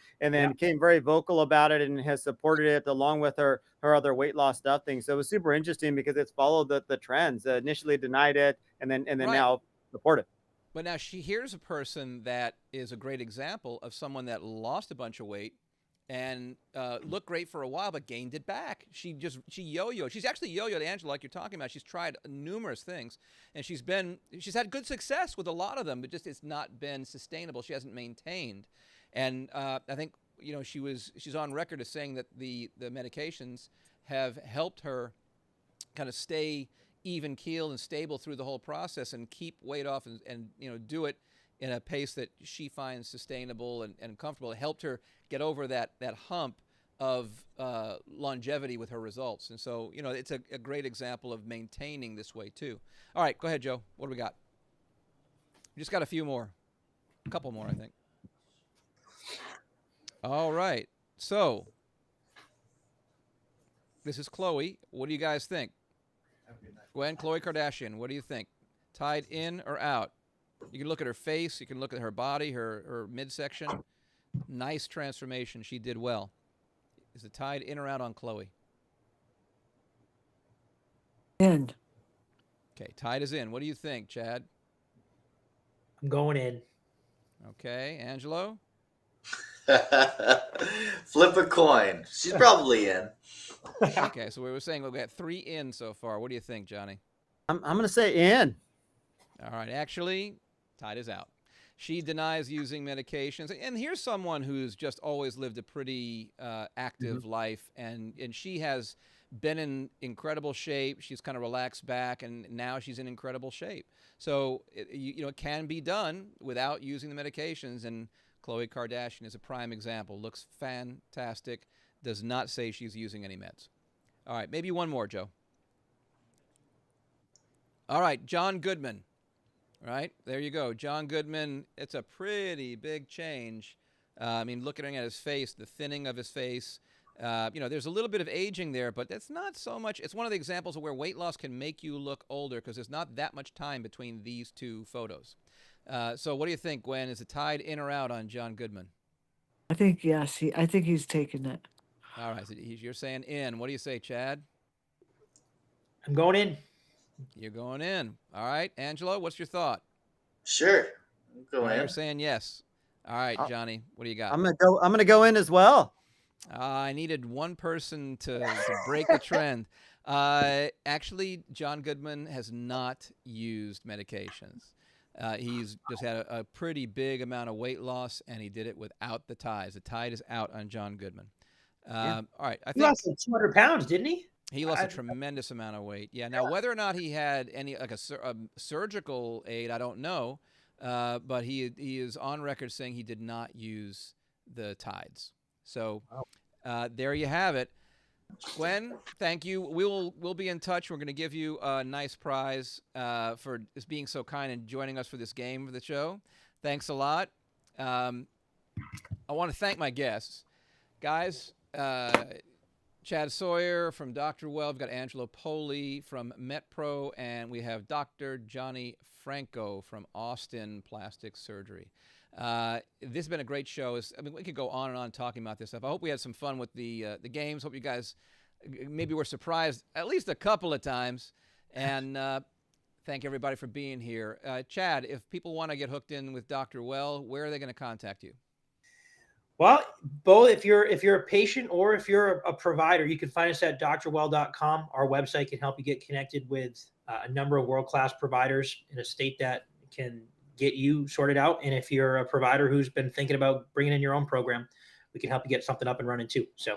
came very vocal about it and has supported it along with her other weight loss stuff thing. So it was super interesting because it's followed the trends. Initially denied it, and then Right. now support it. But now here's a person that is a great example of someone that lost a bunch of weight and looked great for a while, but gained it back. She yo-yoed. She's actually yo-yoed, Angela, like you're talking about. She's tried numerous things, and she's had good success with a lot of them, but just it's not been sustainable. She hasn't maintained, and I think she's on record as saying that the medications have helped her kind of stay even keeled and stable through the whole process and keep weight off and do it in a pace that she finds sustainable and comfortable. It helped her get over that hump of longevity with her results. And so, it's a great example of maintaining this way too. All right, go ahead, Joe. What do we got? We just got a few more. A couple more, I think. All right. So, this is Khloe. What do you guys think? Gwen, Khloe Kardashian, what do you think? Tied in or out? You can look at her face. You can look at her body, her midsection. Nice transformation. She did well. Is it tied in or out on Khloe? In. Okay, Tide is in. What do you think, Chad? I'm going in. Okay, Angelo? Flip a coin. She's probably in. Okay, so we were saying we've got 3 in so far. What do you think, Johnny? I'm going to say in. All right, actually, Tide is out. She denies using medications, and here's someone who's just always lived a pretty active life, and she has been in incredible shape. She's kind of relaxed back, and now she's in incredible shape. So it can be done without using the medications, and Khloe Kardashian is a prime example. Looks fantastic. Does not say she's using any meds. All right, maybe one more, Joe. All right, John Goodman. Right, there you go. John Goodman, it's a pretty big change. I mean, looking at his face, the thinning of his face, there's a little bit of aging there, but that's not so much. It's one of the examples of where weight loss can make you look older because there's not that much time between these two photos. So what do you think, Gwen? Is the Tide in or out on John Goodman? I think yes. I think he's taken it. All right, so you're saying in. What do you say, Chad? I'm going in. You're going in. All right, Angelo, what's your thought? Sure. Go All right, in. you're saying yes. All right, Johnny, what do you got? I'm gonna go in as well. I needed one person to break the trend. Actually, John Goodman has not used medications. He's just had a pretty big amount of weight loss, and he did it without the ties. The Tide is out on John Goodman. All right, I He think lost like 200 pounds, didn't he? he lost a tremendous amount of weight. Yeah. Now, whether or not he had any like a surgical aid, I don't know. But he is on record saying he did not use the Tides. So there you have it. Gwen, thank you. We'll be in touch. We're going to give you a nice prize for just being so kind and joining us for this game of the show. Thanks a lot. I want to thank my guests, guys. Chad Sawyer from Dr. Well. We've got Angelo Poli from MetPro, and we have Dr. Johnny Franco from Austin Plastic Surgery. This has been a great show. We could go on and on talking about this stuff. I hope we had some fun with the games. Hope you guys maybe were surprised at least a couple of times. And thank everybody for being here. Chad, if people want to get hooked in with Dr. Well, where are they going to contact you? Well, both if you're a patient or if you're a provider, you can find us at drwell.com. Our website can help you get connected with a number of world-class providers in a state that can get you sorted out. And if you're a provider who's been thinking about bringing in your own program, we can help you get something up and running too. So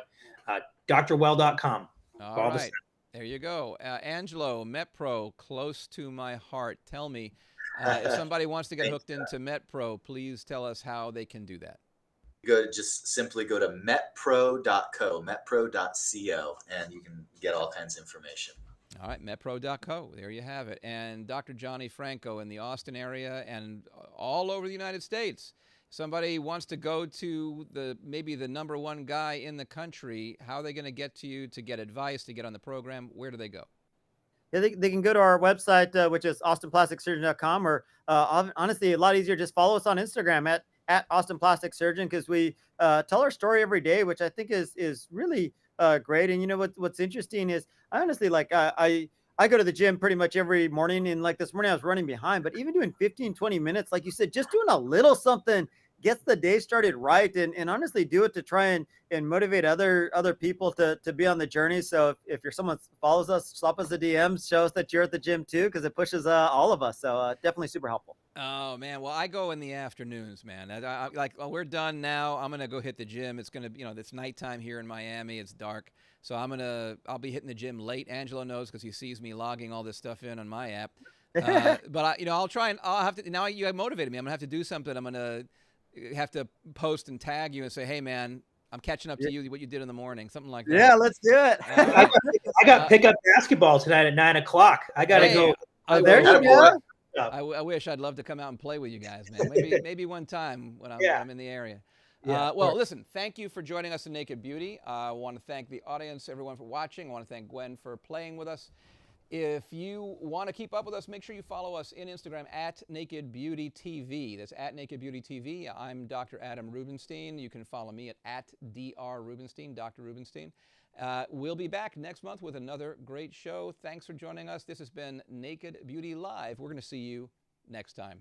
drwell.com. All right. There you go. Angelo, MetPro, close to my heart. Tell me, if somebody wants to get hooked into MetPro, please tell us how they can do that. Simply go to metpro.co, metpro.co, and you can get all kinds of information. All right, metpro.co. There you have it. And Dr. Johnny Franco in the Austin area and all over the United States. Somebody wants to go to maybe the number one guy in the country. How are they going to get to you to get advice, to get on the program? Where do they go? Yeah, they can go to our website, which is austinplasticsurgeon.com, or honestly, a lot easier. Just follow us on Instagram at Austin Plastic Surgeon, because we tell our story every day, which I think is really great. And you know what's interesting is I honestly I go to the gym pretty much every morning, and like this morning I was running behind, but even doing 15-20 minutes, like you said, just doing a little something gets the day started right, and honestly do it to try and motivate other people to be on the journey. So if you're someone follows us, slap us a DM, show us that you're at the gym too, because it pushes all of us. So definitely super helpful. Oh man, well I go in the afternoons, man. We're done now. I'm gonna go hit the gym. It's gonna it's nighttime here in Miami. It's dark, so I'll be hitting the gym late. Angelo knows because he sees me logging all this stuff in on my app. But I'll try and I'll have to. Now you have motivated me. I'm gonna have to do something. I'm gonna have to post and tag you and say, hey man, I'm catching up to you, what you did in the morning, something like that. Yeah, let's do it. I got pickup basketball tonight at 9:00. I gotta go. There you go. I wish. I'd love to come out and play with you guys, man. Maybe one time when I'm in the area. Yeah, well, listen, thank you for joining us in Naked Beauty. I want to thank the audience, everyone for watching. I want to thank Gwen for playing with us. If you want to keep up with us, make sure you follow us in Instagram at Naked Beauty TV. That's at Naked Beauty TV. I'm Dr. Adam Rubenstein. You can follow me at Dr. Rubenstein, Dr. Rubenstein. We'll be back next month with another great show. Thanks for joining us. This has been Naked Beauty Live. We're going to see you next time.